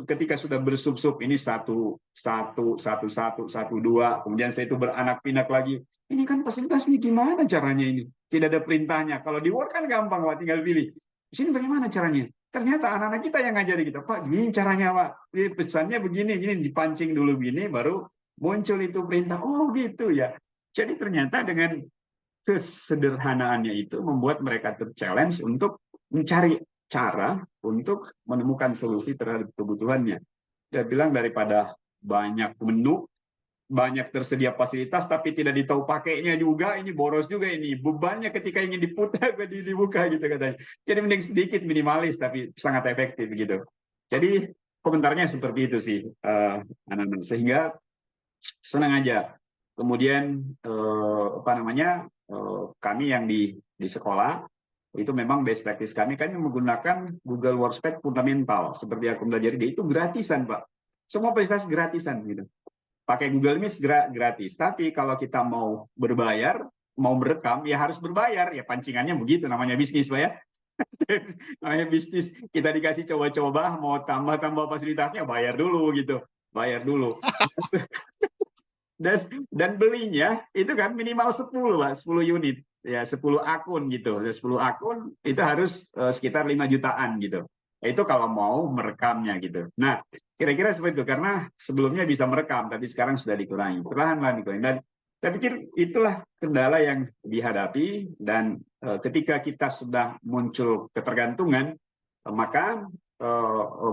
Ketika sudah bersub-sub, ini satu, dua. Kemudian saya itu beranak pinak lagi. Ini kan fasilitas ini gimana caranya ini? Tidak ada perintahnya. Kalau di Word kan gampang, Pak. Tinggal pilih. Di sini bagaimana caranya? Ternyata anak-anak kita yang ngajari kita, Pak, gini caranya, Pak. Pesannya begini, gini dipancing dulu gini, baru muncul itu perintah. Oh, gitu ya. Jadi ternyata dengan kesederhanaannya itu membuat mereka ter-challenge untuk mencari cara untuk menemukan solusi terhadap kebutuhannya. Dia bilang daripada banyak menu, banyak tersedia fasilitas tapi tidak ditahu pakainya juga, ini boros juga ini. Bebannya ketika ingin diputar dibuka gitu katanya. Jadi mending sedikit minimalis tapi sangat efektif gitu. Jadi komentarnya seperti itu sih anak-anak. Sehingga senang aja. Kemudian kami yang di sekolah itu memang best practice kami menggunakan Google Workspace fundamental seperti aku belajar dia itu gratisan, Pak. Semua fasilitas gratisan gitu. Pakai Google Meet gratis. Tapi kalau kita mau berbayar, mau merekam ya harus berbayar. Ya pancingannya begitu, namanya bisnis, Pak ya. Namanya bisnis, kita dikasih coba-coba mau tambah-tambah fasilitasnya bayar dulu gitu. Bayar dulu. Dan belinya itu kan minimal 10, Pak, 10 unit. Ya 10 akun gitu. 10 akun itu harus sekitar 5 jutaan gitu. Itu kalau mau merekamnya gitu. Nah, kira-kira seperti itu karena sebelumnya bisa merekam tapi sekarang sudah dikurangi. Perlahan-lahan dikurangi. Dan saya pikir itulah kendala yang dihadapi dan ketika kita sudah muncul ketergantungan maka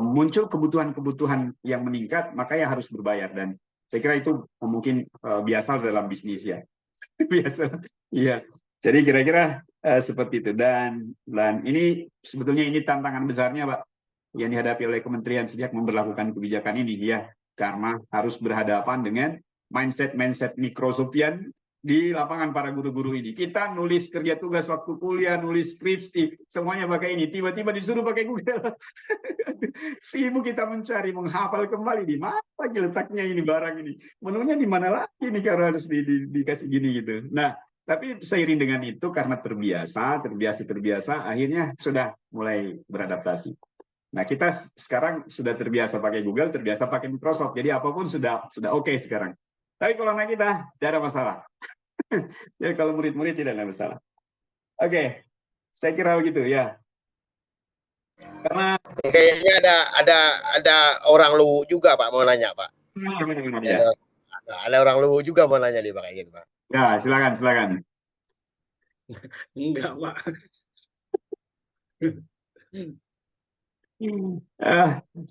muncul kebutuhan-kebutuhan yang meningkat, maka ya harus berbayar dan saya kira itu mungkin biasa dalam bisnis ya. Biasa. Iya. Jadi kira-kira seperti itu dan ini sebetulnya ini tantangan besarnya, Pak, yang dihadapi oleh kementerian sejak memberlakukan kebijakan ini ya, karena harus berhadapan dengan mindset Microsoftian di lapangan para guru-guru ini. Kita nulis kerja tugas waktu kuliah, nulis skripsi, semuanya pakai ini. Tiba-tiba disuruh pakai Google. Sibuk kita mencari, menghafal kembali di mana lagi letaknya ini barang ini. Menunya di mana lagi nih kalau harus dikasih gini gitu. Nah, tapi seiring dengan itu karena terbiasa, akhirnya sudah mulai beradaptasi. Nah, kita sekarang sudah terbiasa pakai Google, terbiasa pakai Microsoft. Jadi apapun sudah oke sekarang. Tapi kalau anak kita tidak ada masalah. Jadi kalau murid-murid tidak ada masalah. Oke, saya kira begitu ya. Karena kayaknya ada orang Luwu juga, Pak, mau nanya, Pak. ya. Ada orang Luwu juga mau nanya nih, Pak, kayak gitu, Pak. Ya, silakan. Enggak, Pak.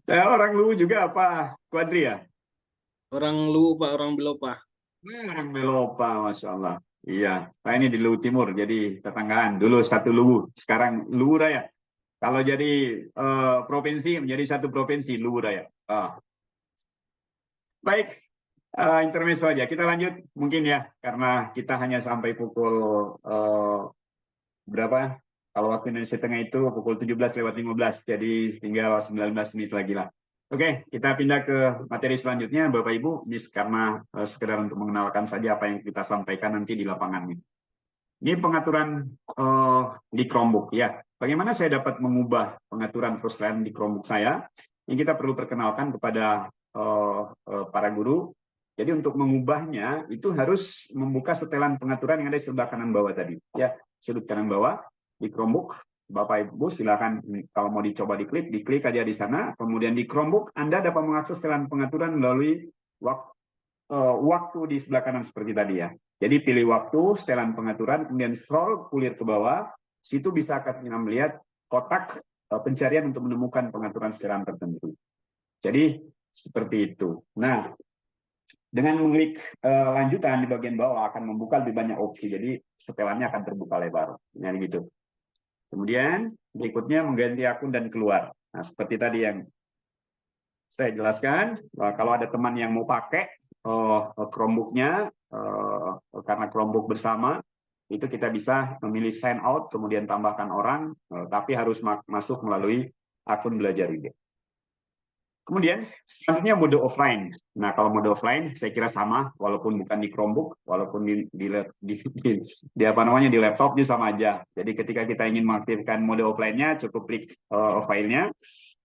Saya orang Luwu juga apa, Kuadri ya? Orang Luwu, Pak, orang Belopa. Orang Belopa, Masya Allah. Iya, saya ini di Luwu Timur, jadi tetanggaan. Dulu satu Luwu, sekarang Luwu Raya. Kalau jadi provinsi, menjadi satu provinsi, Luwu Raya. Baik, intermezzo aja. Kita lanjut mungkin ya, karena kita hanya sampai pukul berapa? Kalau waktu Indonesia Tengah itu pukul 17:15, jadi tinggal 19 menit lagi lah. Oke, kita pindah ke materi selanjutnya, Bapak Ibu. Ini karena sekedar untuk mengenalkan saja apa yang kita sampaikan nanti di lapangan. Ini pengaturan di Chromebook ya. Bagaimana saya dapat mengubah pengaturan perusahaan di Chromebook saya? Ini kita perlu perkenalkan kepada para guru. Jadi untuk mengubahnya itu harus membuka setelan pengaturan yang ada di sebelah kanan bawah tadi. Ya, sudut kanan bawah di Chromebook. Bapak Ibu silakan kalau mau dicoba diklik aja di sana. Kemudian di Chromebook Anda dapat mengakses setelan pengaturan melalui waktu di sebelah kanan seperti tadi ya. Jadi pilih waktu, setelan pengaturan, kemudian scroll kulir ke bawah. Situ bisa kita melihat kotak pencarian untuk menemukan pengaturan setelan tertentu. Jadi seperti itu. Nah, dengan mengklik lanjutan di bagian bawah akan membuka lebih banyak opsi. Jadi setelannya akan terbuka lebar. Nah, gitu. Kemudian berikutnya mengganti akun dan keluar. Nah, seperti tadi yang saya jelaskan, kalau ada teman yang mau pakai Chromebook-nya karena Chromebook bersama, itu kita bisa memilih sign out, kemudian tambahkan orang, tapi harus masuk melalui akun Belajar IB. Kemudian selanjutnya mode offline. Nah, kalau mode offline saya kira sama, walaupun bukan di Chromebook, walaupun di apa namanya di laptop juga sama aja. Jadi ketika kita ingin mengaktifkan mode offline-nya, cukup klik filenya,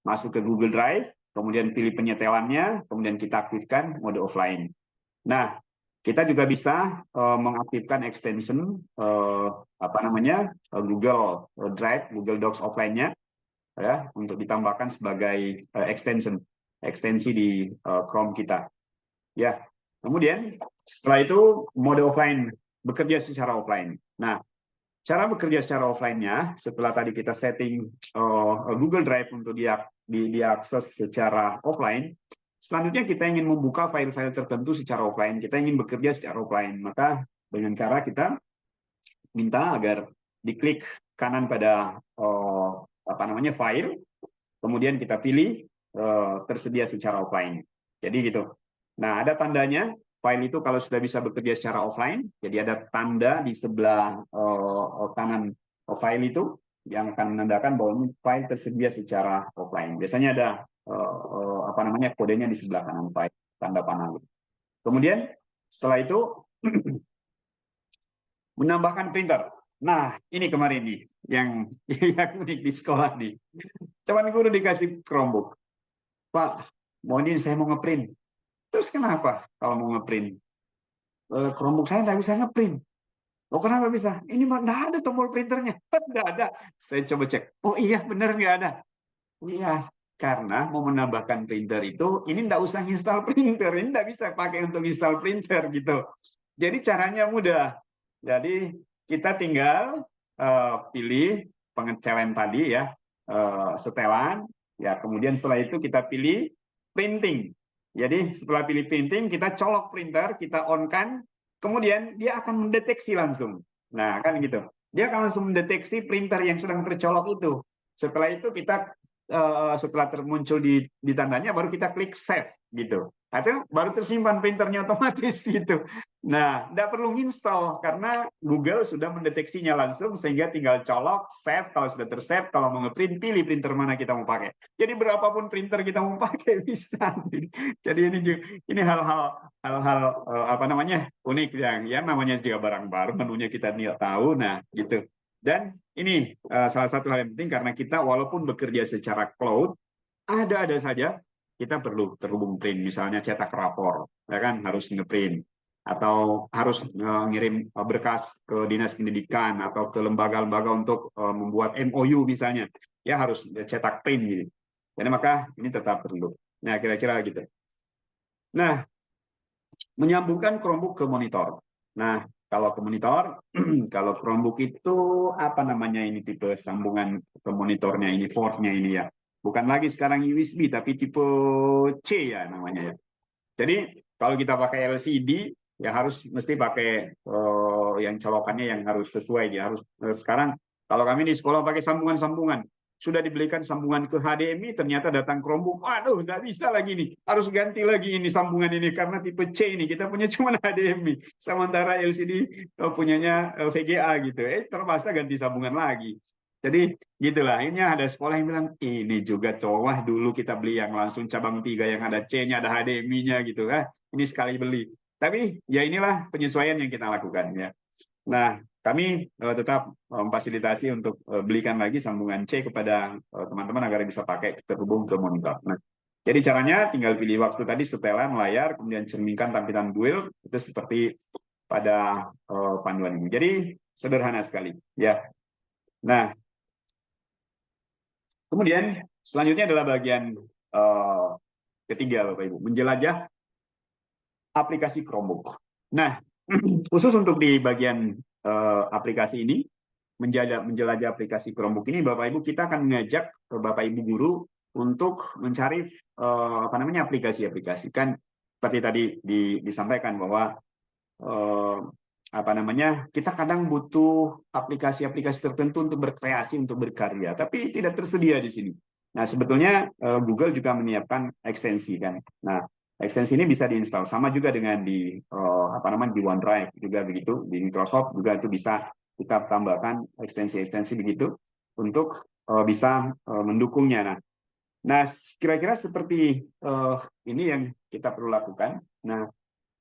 masuk ke Google Drive, kemudian pilih penyetelannya, kemudian kita aktifkan mode offline. Nah, kita juga bisa mengaktifkan extension apa namanya Google Drive, Google Docs offline-nya, ya, untuk ditambahkan sebagai ekstensi di Chrome kita. Ya, kemudian setelah itu mode offline, bekerja secara offline. Nah, cara bekerja secara offline-nya setelah tadi kita setting Google Drive untuk diakses secara offline, selanjutnya kita ingin membuka file-file tertentu secara offline, kita ingin bekerja secara offline, maka dengan cara kita minta agar diklik kanan pada apa namanya file, kemudian kita pilih tersedia secara offline. Jadi gitu. Nah, ada tandanya file itu kalau sudah bisa bekerja secara offline, jadi ada tanda di sebelah kanan file itu yang akan menandakan bahwa ini file tersedia secara offline. Biasanya ada apa namanya kodenya di sebelah kanan file, tanda panah. Kemudian setelah itu menambahkan printer. Nah, ini kemarin nih yang unik di sekolah nih. Teman guru dikasih Chromebook. Pak, mau ini saya mau ngeprint. Terus kenapa kalau mau ngeprint? Chromebook saya nggak bisa ngeprint. Oh, kenapa bisa? Ini mah nggak ada tombol printernya. Nggak ada. Saya coba cek. Oh iya, benar nggak ada. Iya, karena mau menambahkan printer itu, ini nggak usah install printer. Ini nggak bisa pakai untuk install printer gitu. Jadi caranya mudah. Jadi kita tinggal pilih pengetelan tadi ya, setelan. Ya, kemudian setelah itu kita pilih printing. Jadi setelah pilih printing, kita colok printer, kita on-kan, kemudian dia akan mendeteksi langsung. Nah, kan gitu. Dia akan langsung mendeteksi printer yang sedang tercolok itu. Setelah itu kita setelah termuncul di tandanya, baru kita klik save gitu. Atau baru tersimpan printernya otomatis gitu. Nah, tidak perlu install karena Google sudah mendeteksinya langsung sehingga tinggal colok, save, kalau sudah tersave, kalau mau ngeprint, pilih printer mana kita mau pakai. Jadi berapapun printer kita mau pakai bisa. Jadi ini hal-hal apa namanya unik yang namanya juga barang baru, menunya kita tidak tahu. Nah, gitu. Dan ini salah satu hal yang penting karena kita walaupun bekerja secara cloud, ada saja kita perlu terhubung print, misalnya cetak rapor, ya kan harus ngeprint, atau harus ngirim berkas ke dinas pendidikan atau ke lembaga-lembaga untuk membuat MOU misalnya, ya harus cetak print gitu. Jadi maka ini tetap perlu. Nah, kira-kira gitu. Nah, menyambungkan Chromebook ke monitor. Nah, kalau ke monitor, kalau Chromebook itu apa namanya ini tipe sambungan ke monitornya ini, portnya ini ya. Bukan lagi sekarang USB, tapi tipe C ya namanya ya. Jadi kalau kita pakai LCD, ya harus mesti pakai yang colokannya yang harus sesuai. Ya harus sekarang kalau kami di sekolah pakai sambungan-sambungan. Sudah dibelikan sambungan ke HDMI, ternyata datang Chromebook. Aduh, nggak bisa lagi nih. Harus ganti lagi ini sambungan ini karena tipe C ini. Kita punya cuma HDMI. Sementara LCD punyanya VGA gitu. Terpaksa ganti sambungan lagi. Jadi gitulah. Ini ada sekolah yang bilang, ini juga cowok dulu kita beli yang langsung cabang 3 yang ada C-nya, ada HDMI-nya gitu. Ini sekali beli. Tapi ya inilah penyesuaian yang kita lakukan ya. Nah, kami tetap memfasilitasi untuk belikan lagi sambungan C kepada teman-teman agar bisa pakai terhubung ke monitor. Nah, jadi caranya tinggal pilih waktu tadi setelan layar, kemudian cerminkan tampilan build, itu seperti pada panduan ini. Jadi sederhana sekali, ya. Nah, kemudian selanjutnya adalah bagian ketiga, Bapak Ibu, menjelajah aplikasi Chromebook. Nah, khusus untuk di bagian aplikasi ini, menjelajah aplikasi Chromebook ini, Bapak Ibu, kita akan mengajak Bapak Ibu guru untuk mencari apa namanya aplikasi-aplikasi. Kan seperti tadi disampaikan bahwa apa namanya kita kadang butuh aplikasi-aplikasi tertentu untuk berkreasi, untuk berkarya, tapi tidak tersedia di sini. Nah, sebetulnya Google juga menyiapkan ekstensi kan. Nah, ekstensi ini bisa diinstal sama juga dengan di apa namanya di OneDrive juga begitu, di Microsoft juga itu bisa kita tambahkan ekstensi-ekstensi begitu untuk bisa mendukungnya. Nah, Nah, kira-kira seperti ini yang kita perlu lakukan. Nah,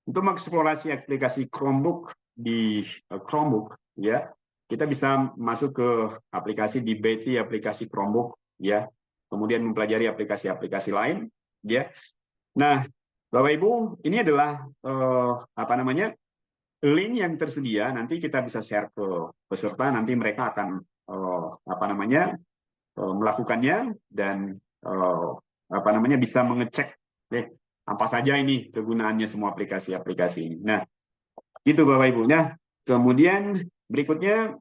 untuk mengeksplorasi aplikasi Chromebook di Chromebook, ya, kita bisa masuk ke aplikasi di Betty aplikasi Chromebook, ya, kemudian mempelajari aplikasi-aplikasi lain, ya. Nah, Bapak Ibu, ini adalah apa namanya, link yang tersedia. Nanti kita bisa share ke peserta. Nanti mereka akan apa namanya, melakukannya dan apa namanya, bisa mengecek apa saja ini kegunaannya semua aplikasi-aplikasi ini. Nah, itu Bapak Ibu. Nah, kemudian berikutnya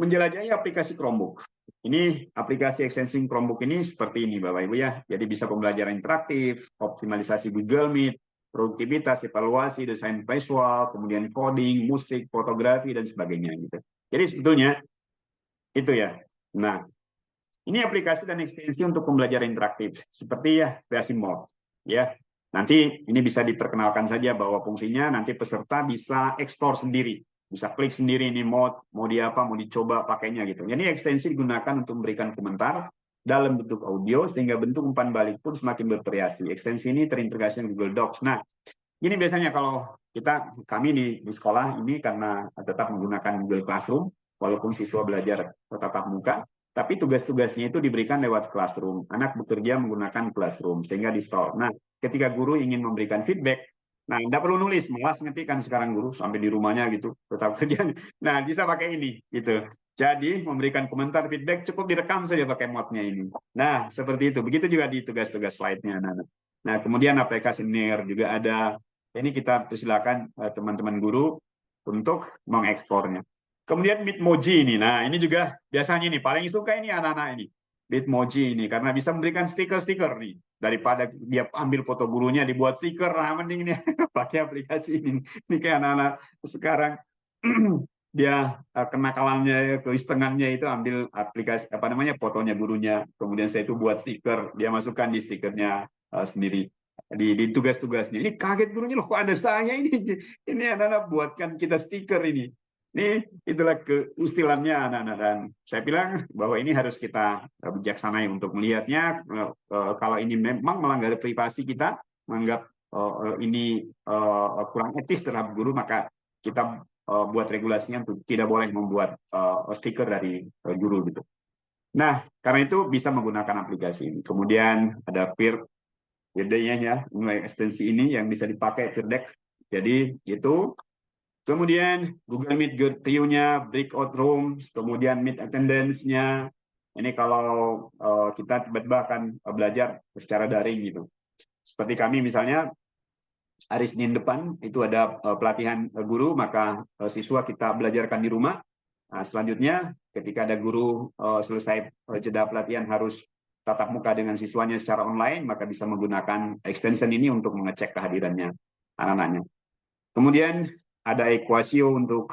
menjelajahi aplikasi Chromebook. Ini aplikasi extension Chromebook ini seperti ini Bapak Ibu ya. Jadi bisa pembelajaran interaktif, optimalisasi Google Meet, produktivitas, evaluasi, desain visual, kemudian coding, musik, fotografi dan sebagainya gitu. Jadi sebetulnya itu ya. Nah, ini aplikasi dan ekstensi untuk pembelajaran interaktif seperti ya kreasi mode ya. Nanti ini bisa diperkenalkan saja bahwa fungsinya nanti peserta bisa eksplor sendiri, bisa klik sendiri ini mode, mau di apa, mau dicoba pakainya gitu. Jadi ekstensi digunakan untuk memberikan komentar dalam bentuk audio sehingga bentuk umpan balik pun semakin bervariasi. Ekstensi ini terintegrasi dengan Google Docs. Nah, ini biasanya kalau kami di sekolah ini karena tetap menggunakan Google Classroom, walaupun siswa belajar tatap muka, tapi tugas-tugasnya itu diberikan lewat Classroom. Anak bekerja menggunakan Classroom sehingga di-store. Nah, ketika guru ingin memberikan feedback, nah tidak perlu nulis, malas ngetikkan sekarang guru sampai di rumahnya gitu, tetap kerja. Nah, bisa pakai ini gitu. Jadi memberikan komentar feedback cukup direkam saja pakai mode-nya ini. Nah, seperti itu. Begitu juga di tugas-tugas slide-nya. Nah, kemudian aplikasi NIR juga ada. Ini kita persilakan teman-teman guru untuk mengekspornya. Kemudian Bitmoji ini. Nah, ini juga biasanya ini paling suka ini anak-anak ini. Bitmoji ini karena bisa memberikan stiker-stiker nih. Daripada dia ambil foto gurunya dibuat stiker, nah mending ini pakai aplikasi ini. Ini kayak anak-anak sekarang dia kenakalannya, keistengannya itu ambil aplikasi apa namanya, fotonya gurunya, kemudian saya itu buat stiker, dia masukkan di stikernya sendiri di tugas-tugasnya. Ini kaget gurunya, loh kok ada saya ini anak-anak buatkan kita stiker ini. Ini itulah keustilannya anak-anak, dan saya bilang bahwa ini harus kita bijaksanai untuk melihatnya. Kalau ini memang melanggar privasi kita, menganggap ini kurang etis terhadap guru, maka kita buat regulasinya untuk tidak boleh membuat stiker dari guru gitu. Nah, karena itu bisa menggunakan aplikasi ini. Kemudian ada Virdex ya, mulai ekstensi ini yang bisa dipakai Virdex. Jadi itu. Kemudian Google Meet view-nya, breakout rooms, kemudian Meet attendance-nya. Ini kalau kita tiba-tiba akan belajar secara daring gitu. Seperti kami misalnya hari Senin depan itu ada pelatihan guru, maka siswa kita belajarkan di rumah. Nah, selanjutnya ketika ada guru selesai jeda pelatihan harus tatap muka dengan siswanya secara online, maka bisa menggunakan extension ini untuk mengecek kehadirannya anak-anaknya. Kemudian ada Equasio untuk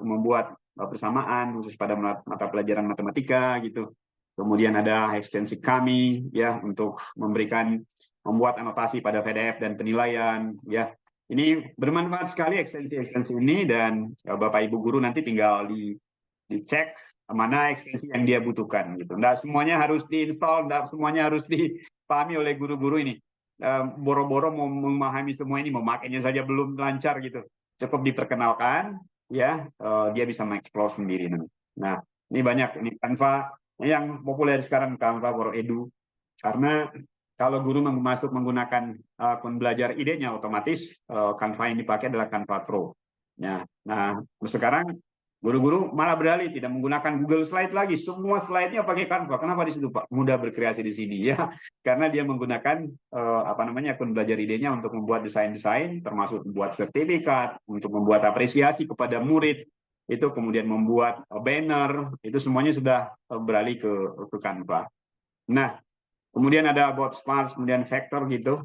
membuat persamaan khusus pada mata pelajaran matematika gitu. Kemudian ada ekstensi kami ya untuk membuat anotasi pada PDF dan penilaian ya. Ini bermanfaat sekali ekstensi-ekstensi ini, dan Bapak Ibu guru nanti tinggal dicek mana ekstensi yang dia butuhkan gitu. Nggak semuanya harus diinstal, nggak semuanya harus dipahami oleh guru-guru ini. Boro-boro mau memahami semua ini, memakainya saja belum lancar gitu. Cukup diperkenalkan ya, dia bisa mengeksplor sendiri. Nah, ini banyak, ini Canva yang populer sekarang, Canva for Edu, karena kalau guru masuk menggunakan akun belajar idenya, otomatis Canva yang dipakai adalah Canva Pro. Nah, sekarang guru-guru malah beralih tidak menggunakan Google Slide lagi, semua slide-nya pakai Canva. Kenapa di situ Pak? Mudah berkreasi di sini ya, karena dia menggunakan apa namanya, akun belajar idenya untuk membuat desain-desain, termasuk membuat sertifikat, untuk membuat apresiasi kepada murid, itu kemudian membuat banner, itu semuanya sudah beralih ke Canva. Nah, kemudian ada About Smart, kemudian Vector gitu.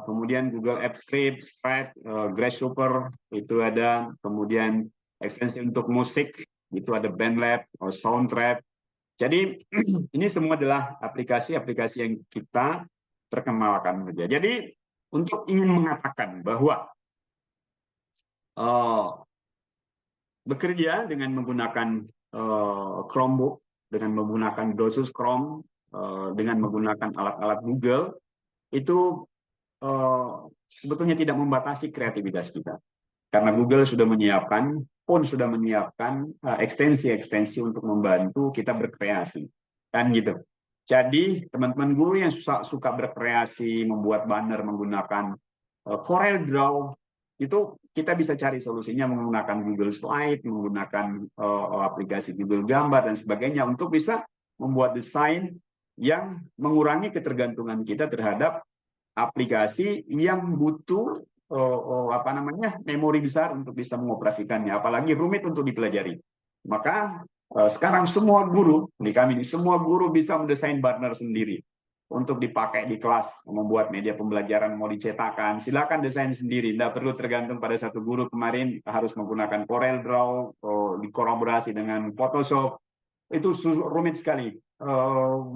Kemudian Google Apps Script, Grasshopper itu ada. Kemudian ekstensi untuk musik itu ada BandLab, Soundtrap. Jadi ini semua adalah aplikasi-aplikasi yang kita perkenalkan saja. Jadi untuk ingin mengatakan bahwa bekerja dengan menggunakan Chromebook dengan menggunakan browser Chrome, dengan menggunakan alat-alat Google, itu sebetulnya tidak membatasi kreativitas kita. Karena Google sudah menyiapkan, pun sudah menyiapkan ekstensi-ekstensi untuk membantu kita berkreasi. Kan gitu. Jadi teman-teman guru yang suka berkreasi, membuat banner menggunakan Corel Draw, itu kita bisa cari solusinya menggunakan Google Slide, menggunakan aplikasi Google Gambar dan sebagainya untuk bisa membuat desain yang mengurangi ketergantungan kita terhadap aplikasi yang butuh memori besar untuk bisa mengoperasikannya, apalagi rumit untuk dipelajari. Maka sekarang semua guru di kami semua guru bisa mendesain banner sendiri untuk dipakai di kelas, membuat media pembelajaran mau dicetakkan, silakan desain sendiri, tidak perlu tergantung pada satu guru kemarin harus menggunakan Corel Draw, dikolaborasi dengan Photoshop, itu rumit sekali.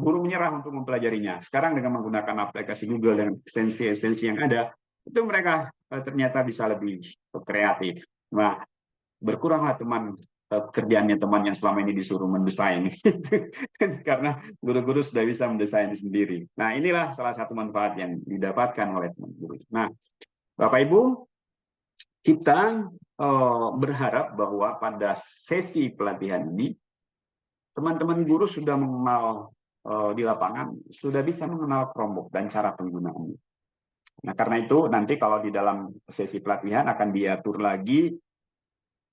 Guru menyerah untuk mempelajarinya. Sekarang dengan menggunakan aplikasi Google dan ekstensi-ekstensi yang ada, itu mereka ternyata bisa lebih kreatif. Nah, berkuranglah teman kerjaannya teman yang selama ini disuruh mendesain, karena guru-guru sudah bisa mendesain sendiri. Nah, inilah salah satu manfaat yang didapatkan oleh teman guru. Nah, Bapak Ibu, kita berharap bahwa pada sesi pelatihan ini teman-teman guru sudah mengenal di lapangan, sudah bisa mengenal Chromebook dan cara penggunaannya. Nah, karena itu nanti kalau di dalam sesi pelatihan akan diatur lagi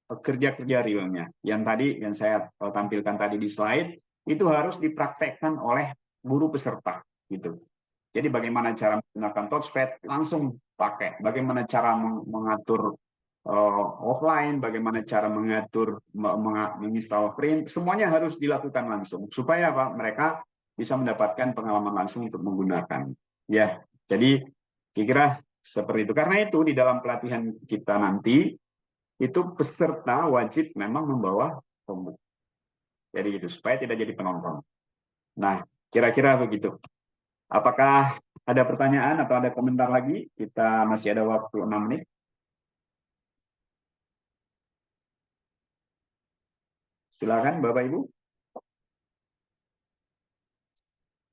kerja-kerja realnya. Yang tadi yang saya tampilkan tadi di slide itu harus dipraktekkan oleh guru peserta gitu. Jadi bagaimana cara menggunakan touchpad langsung pakai, bagaimana cara mengatur offline, bagaimana cara mengatur menginstal print, semuanya harus dilakukan langsung supaya apa? Mereka bisa mendapatkan pengalaman langsung untuk menggunakan. Ya, jadi kira-kira seperti itu. Karena itu di dalam pelatihan kita nanti itu peserta wajib memang membawa Chromebook. Jadi itu supaya tidak jadi penonton. Nah, kira-kira begitu. Apakah ada pertanyaan atau ada komentar lagi? Kita masih ada waktu 6 menit. Silakan Bapak Ibu.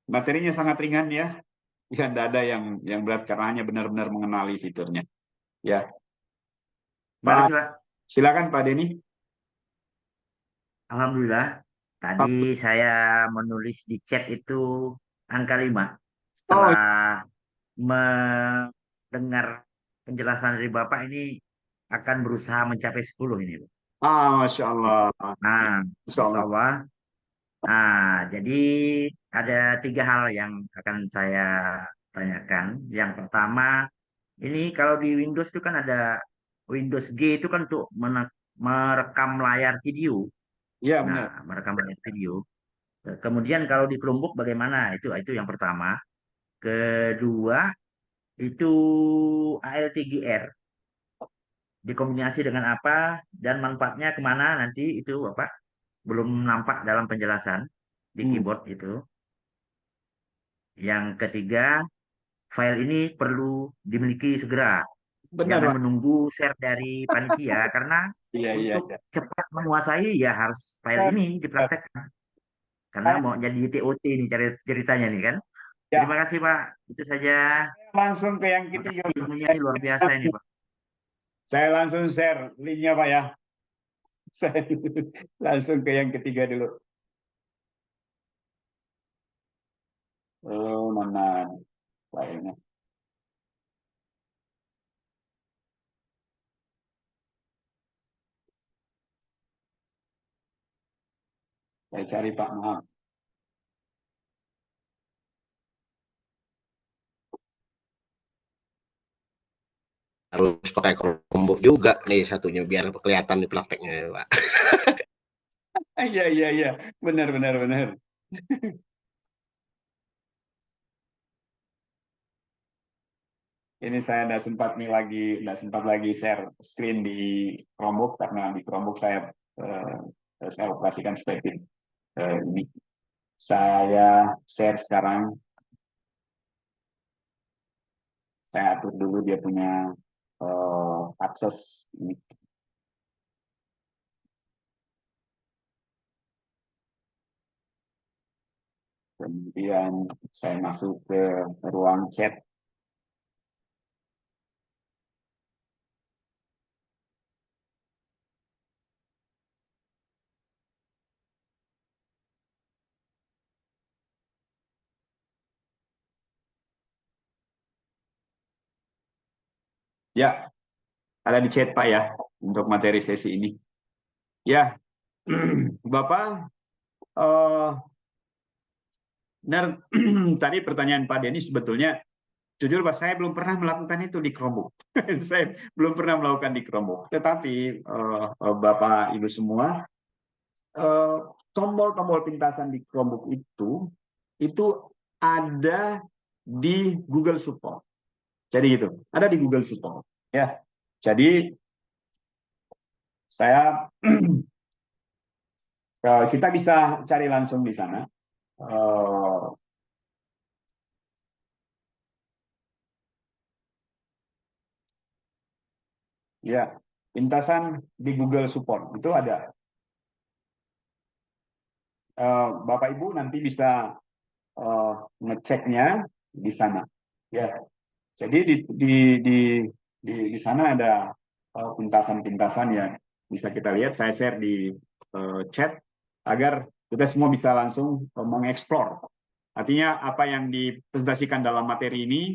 Materinya sangat ringan ya. Ya, tidak ada yang berat karena hanya benar-benar mengenali fiturnya. Ya. Terima Pak, kasih, Pak. silakan Pak Denny. Alhamdulillah, tadi saya menulis di chat itu angka 5. Oh, Setelah mendengar penjelasan dari Bapak ini akan berusaha mencapai 10 ini, Pak. Masya Allah. Nah, Masya Insya Allah. Allah. Nah, jadi ada 3 hal yang akan saya tanyakan. Yang pertama, ini kalau di Windows itu kan ada Windows G itu kan untuk merekam layar video. Iya Nah, benar. merekam layar video. Kemudian kalau di Chromebook bagaimana? Itu yang pertama. Kedua, itu ALTGR dikombinasi dengan apa dan manfaatnya kemana nanti itu Bapak belum nampak dalam penjelasan di keyboard itu. Yang ketiga, file ini perlu dimiliki segera. Benar, Jangan Pak. menunggu share dari panitia karena Iya, iya, untuk iya. cepat menguasai ya harus file ini dipraktekkan. Karena mau jadi TOT nih ceritanya nih kan. Terima Ya, kasih Pak. Itu saja. langsung ke yang ketiga. Makasih ilmunya ini luar biasa ini Pak. Saya langsung share linknya Pak ya. Saya langsung ke yang ketiga dulu. Oh, mana filenya? Saya cari Pak, maaf. Harus pakai Chromebook juga nih satunya biar kelihatan di prakteknya, Pak. Iya, iya, iya. Benar, benar, benar. Ini saya tidak sempat lagi share screen di Chromebook karena di Chromebook saya operasikan seperti ini. Saya share sekarang. Saya atur dulu dia punya akses ini. Kemudian saya masuk ke ruang chat. Ya, ada di chat Pak ya, untuk materi sesi ini. Ya, Bapak, benar, tadi pertanyaan Pak Denny sebetulnya, jujur Pak, saya belum pernah melakukan itu di Chromebook. Saya belum pernah melakukan di Chromebook. Tetapi Bapak, Ibu semua, tombol-tombol pintasan di Chromebook itu ada di Google Support. Jadi gitu, ada di Google Support. Ya, jadi saya kita bisa cari langsung di sana. Ya, pintasan di Google Support itu ada. Bapak Ibu nanti bisa ngeceknya di sana. Ya, jadi di sana ada pintasan-pintasan yang bisa kita lihat. Saya share di chat agar kita semua bisa langsung mengeksplor. Artinya apa yang dipresentasikan dalam materi ini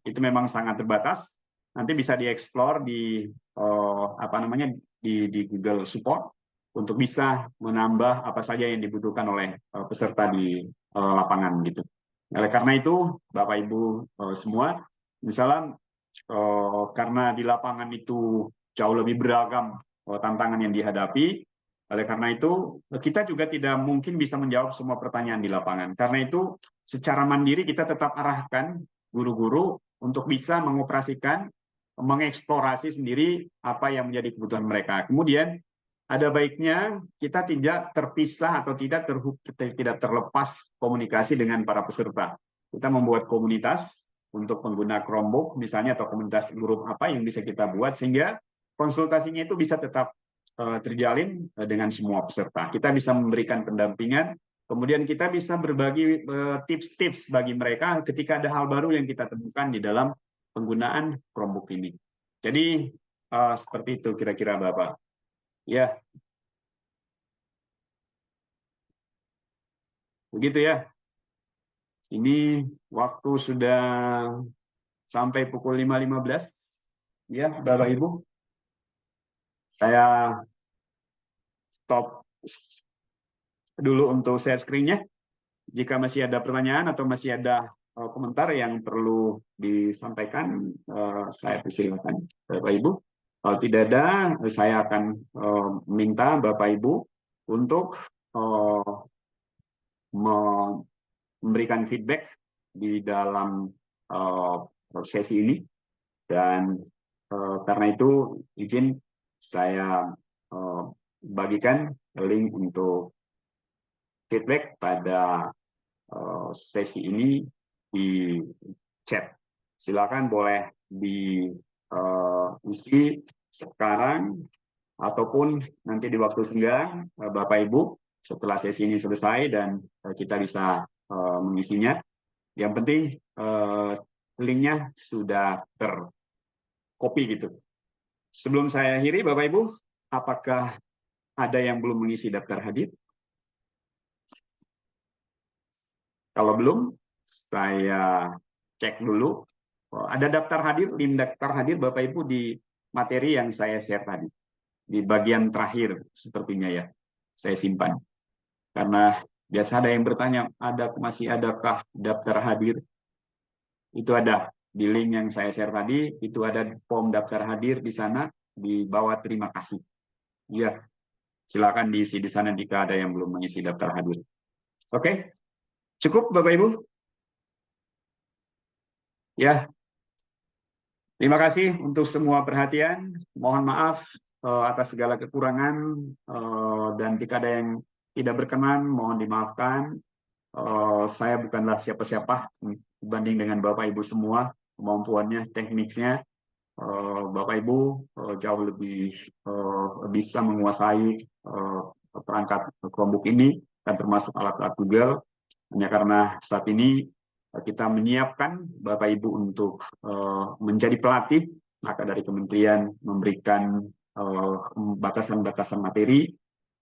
itu memang sangat terbatas. Nanti bisa dieksplor di di Google Support untuk bisa menambah apa saja yang dibutuhkan oleh peserta di lapangan gitu. Oleh karena itu, Bapak Ibu semua, misalnya karena di lapangan itu jauh lebih beragam tantangan yang dihadapi, oleh karena itu kita juga tidak mungkin bisa menjawab semua pertanyaan di lapangan. Karena itu secara mandiri kita tetap arahkan guru-guru untuk bisa mengoperasikan, mengeksplorasi sendiri apa yang menjadi kebutuhan mereka. Kemudian ada baiknya kita tidak terpisah atau tidak terlepas komunikasi dengan para peserta. Kita membuat komunitas untuk pengguna Chromebook misalnya, atau komunitas grup apa yang bisa kita buat sehingga konsultasinya itu bisa tetap terjalin dengan semua peserta. Kita bisa memberikan pendampingan, kemudian kita bisa berbagi tips-tips bagi mereka ketika ada hal baru yang kita temukan di dalam penggunaan Chromebook ini. Jadi seperti itu kira-kira Bapak. Ya, begitu ya. Ini waktu sudah sampai pukul 5.15. Ya, Bapak Ibu. Saya stop dulu untuk share screen-nya. Jika masih ada pertanyaan atau masih ada komentar yang perlu disampaikan, saya persilakan Bapak Ibu. Kalau tidak ada, saya akan minta Bapak Ibu untuk memberikan feedback di dalam sesi ini, dan karena itu izin saya bagikan link untuk feedback pada sesi ini di chat. Silakan boleh diisi sekarang ataupun nanti di waktu senggang Bapak Ibu setelah sesi ini selesai dan kita bisa mengisinya. Yang penting linknya sudah tercopy gitu. Sebelum saya akhiri, Bapak Ibu, apakah ada yang belum mengisi daftar hadir? Kalau belum, saya cek dulu. Ada daftar hadir, link daftar hadir Bapak Ibu di materi yang saya share tadi. Di bagian terakhir sepertinya ya, saya simpan. Karena biasa ada yang bertanya, masih adakah daftar hadir? Itu ada di link yang saya share tadi, itu ada form daftar hadir di sana, di bawah terima kasih. Ya, silakan diisi di sana jika ada yang belum mengisi daftar hadir. Oke, cukup Bapak Ibu? Ya, terima kasih untuk semua perhatian. Mohon maaf atas segala kekurangan, dan jika ada yang tidak berkenan, mohon dimaafkan. Saya bukanlah siapa-siapa dibanding dengan Bapak Ibu semua, kemampuannya, tekniknya. Bapak Ibu jauh lebih bisa menguasai perangkat Chromebook ini, dan termasuk alat-alat Google. Hanya karena saat ini kita menyiapkan Bapak Ibu untuk menjadi pelatih, maka dari kementerian memberikan batasan-batasan materi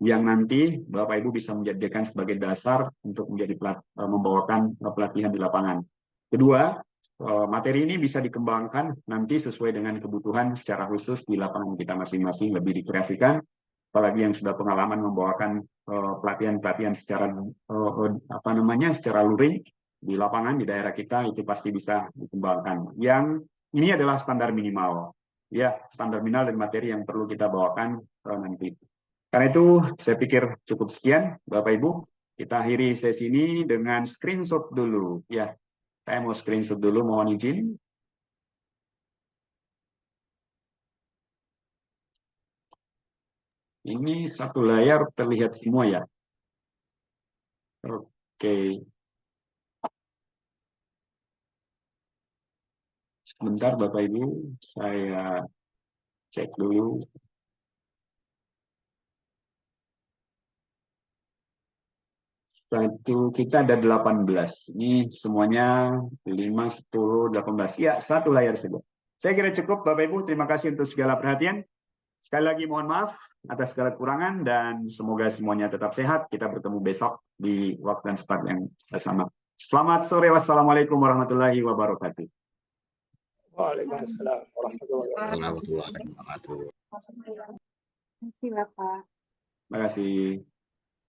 yang nanti Bapak Ibu bisa menjadikan sebagai dasar untuk menjadi membawakan pelatihan di lapangan. Kedua, materi ini bisa dikembangkan nanti sesuai dengan kebutuhan secara khusus di lapangan kita masing-masing, lebih dikreasikan. Apalagi yang sudah pengalaman membawakan pelatihan-pelatihan secara secara luring di lapangan di daerah kita, itu pasti bisa dikembangkan. Yang ini adalah standar minimal, ya, standar minimal dan materi yang perlu kita bawakan nanti. Karena itu saya pikir cukup sekian, Bapak Ibu. Kita akhiri sesi ini dengan screenshot dulu, ya. Saya mau screenshot dulu, mohon izin. Ini satu layar terlihat semua ya. Oke. Sebentar Bapak Ibu, saya cek dulu. Kita ada 18. Ini semuanya 5, 10, 18. Ya, satu layar saja. Saya kira cukup Bapak Ibu. Terima kasih untuk segala perhatian. Sekali lagi mohon maaf atas segala kekurangan dan semoga semuanya tetap sehat. Kita bertemu besok di waktu dan tempat yang sama. Selamat sore. Wassalamualaikum warahmatullahi wabarakatuh. Waalaikumsalam warahmatullahi wabarakatuh. Warahmatullahi wabarakatuh. Terima kasih, Bapak. Terima kasih.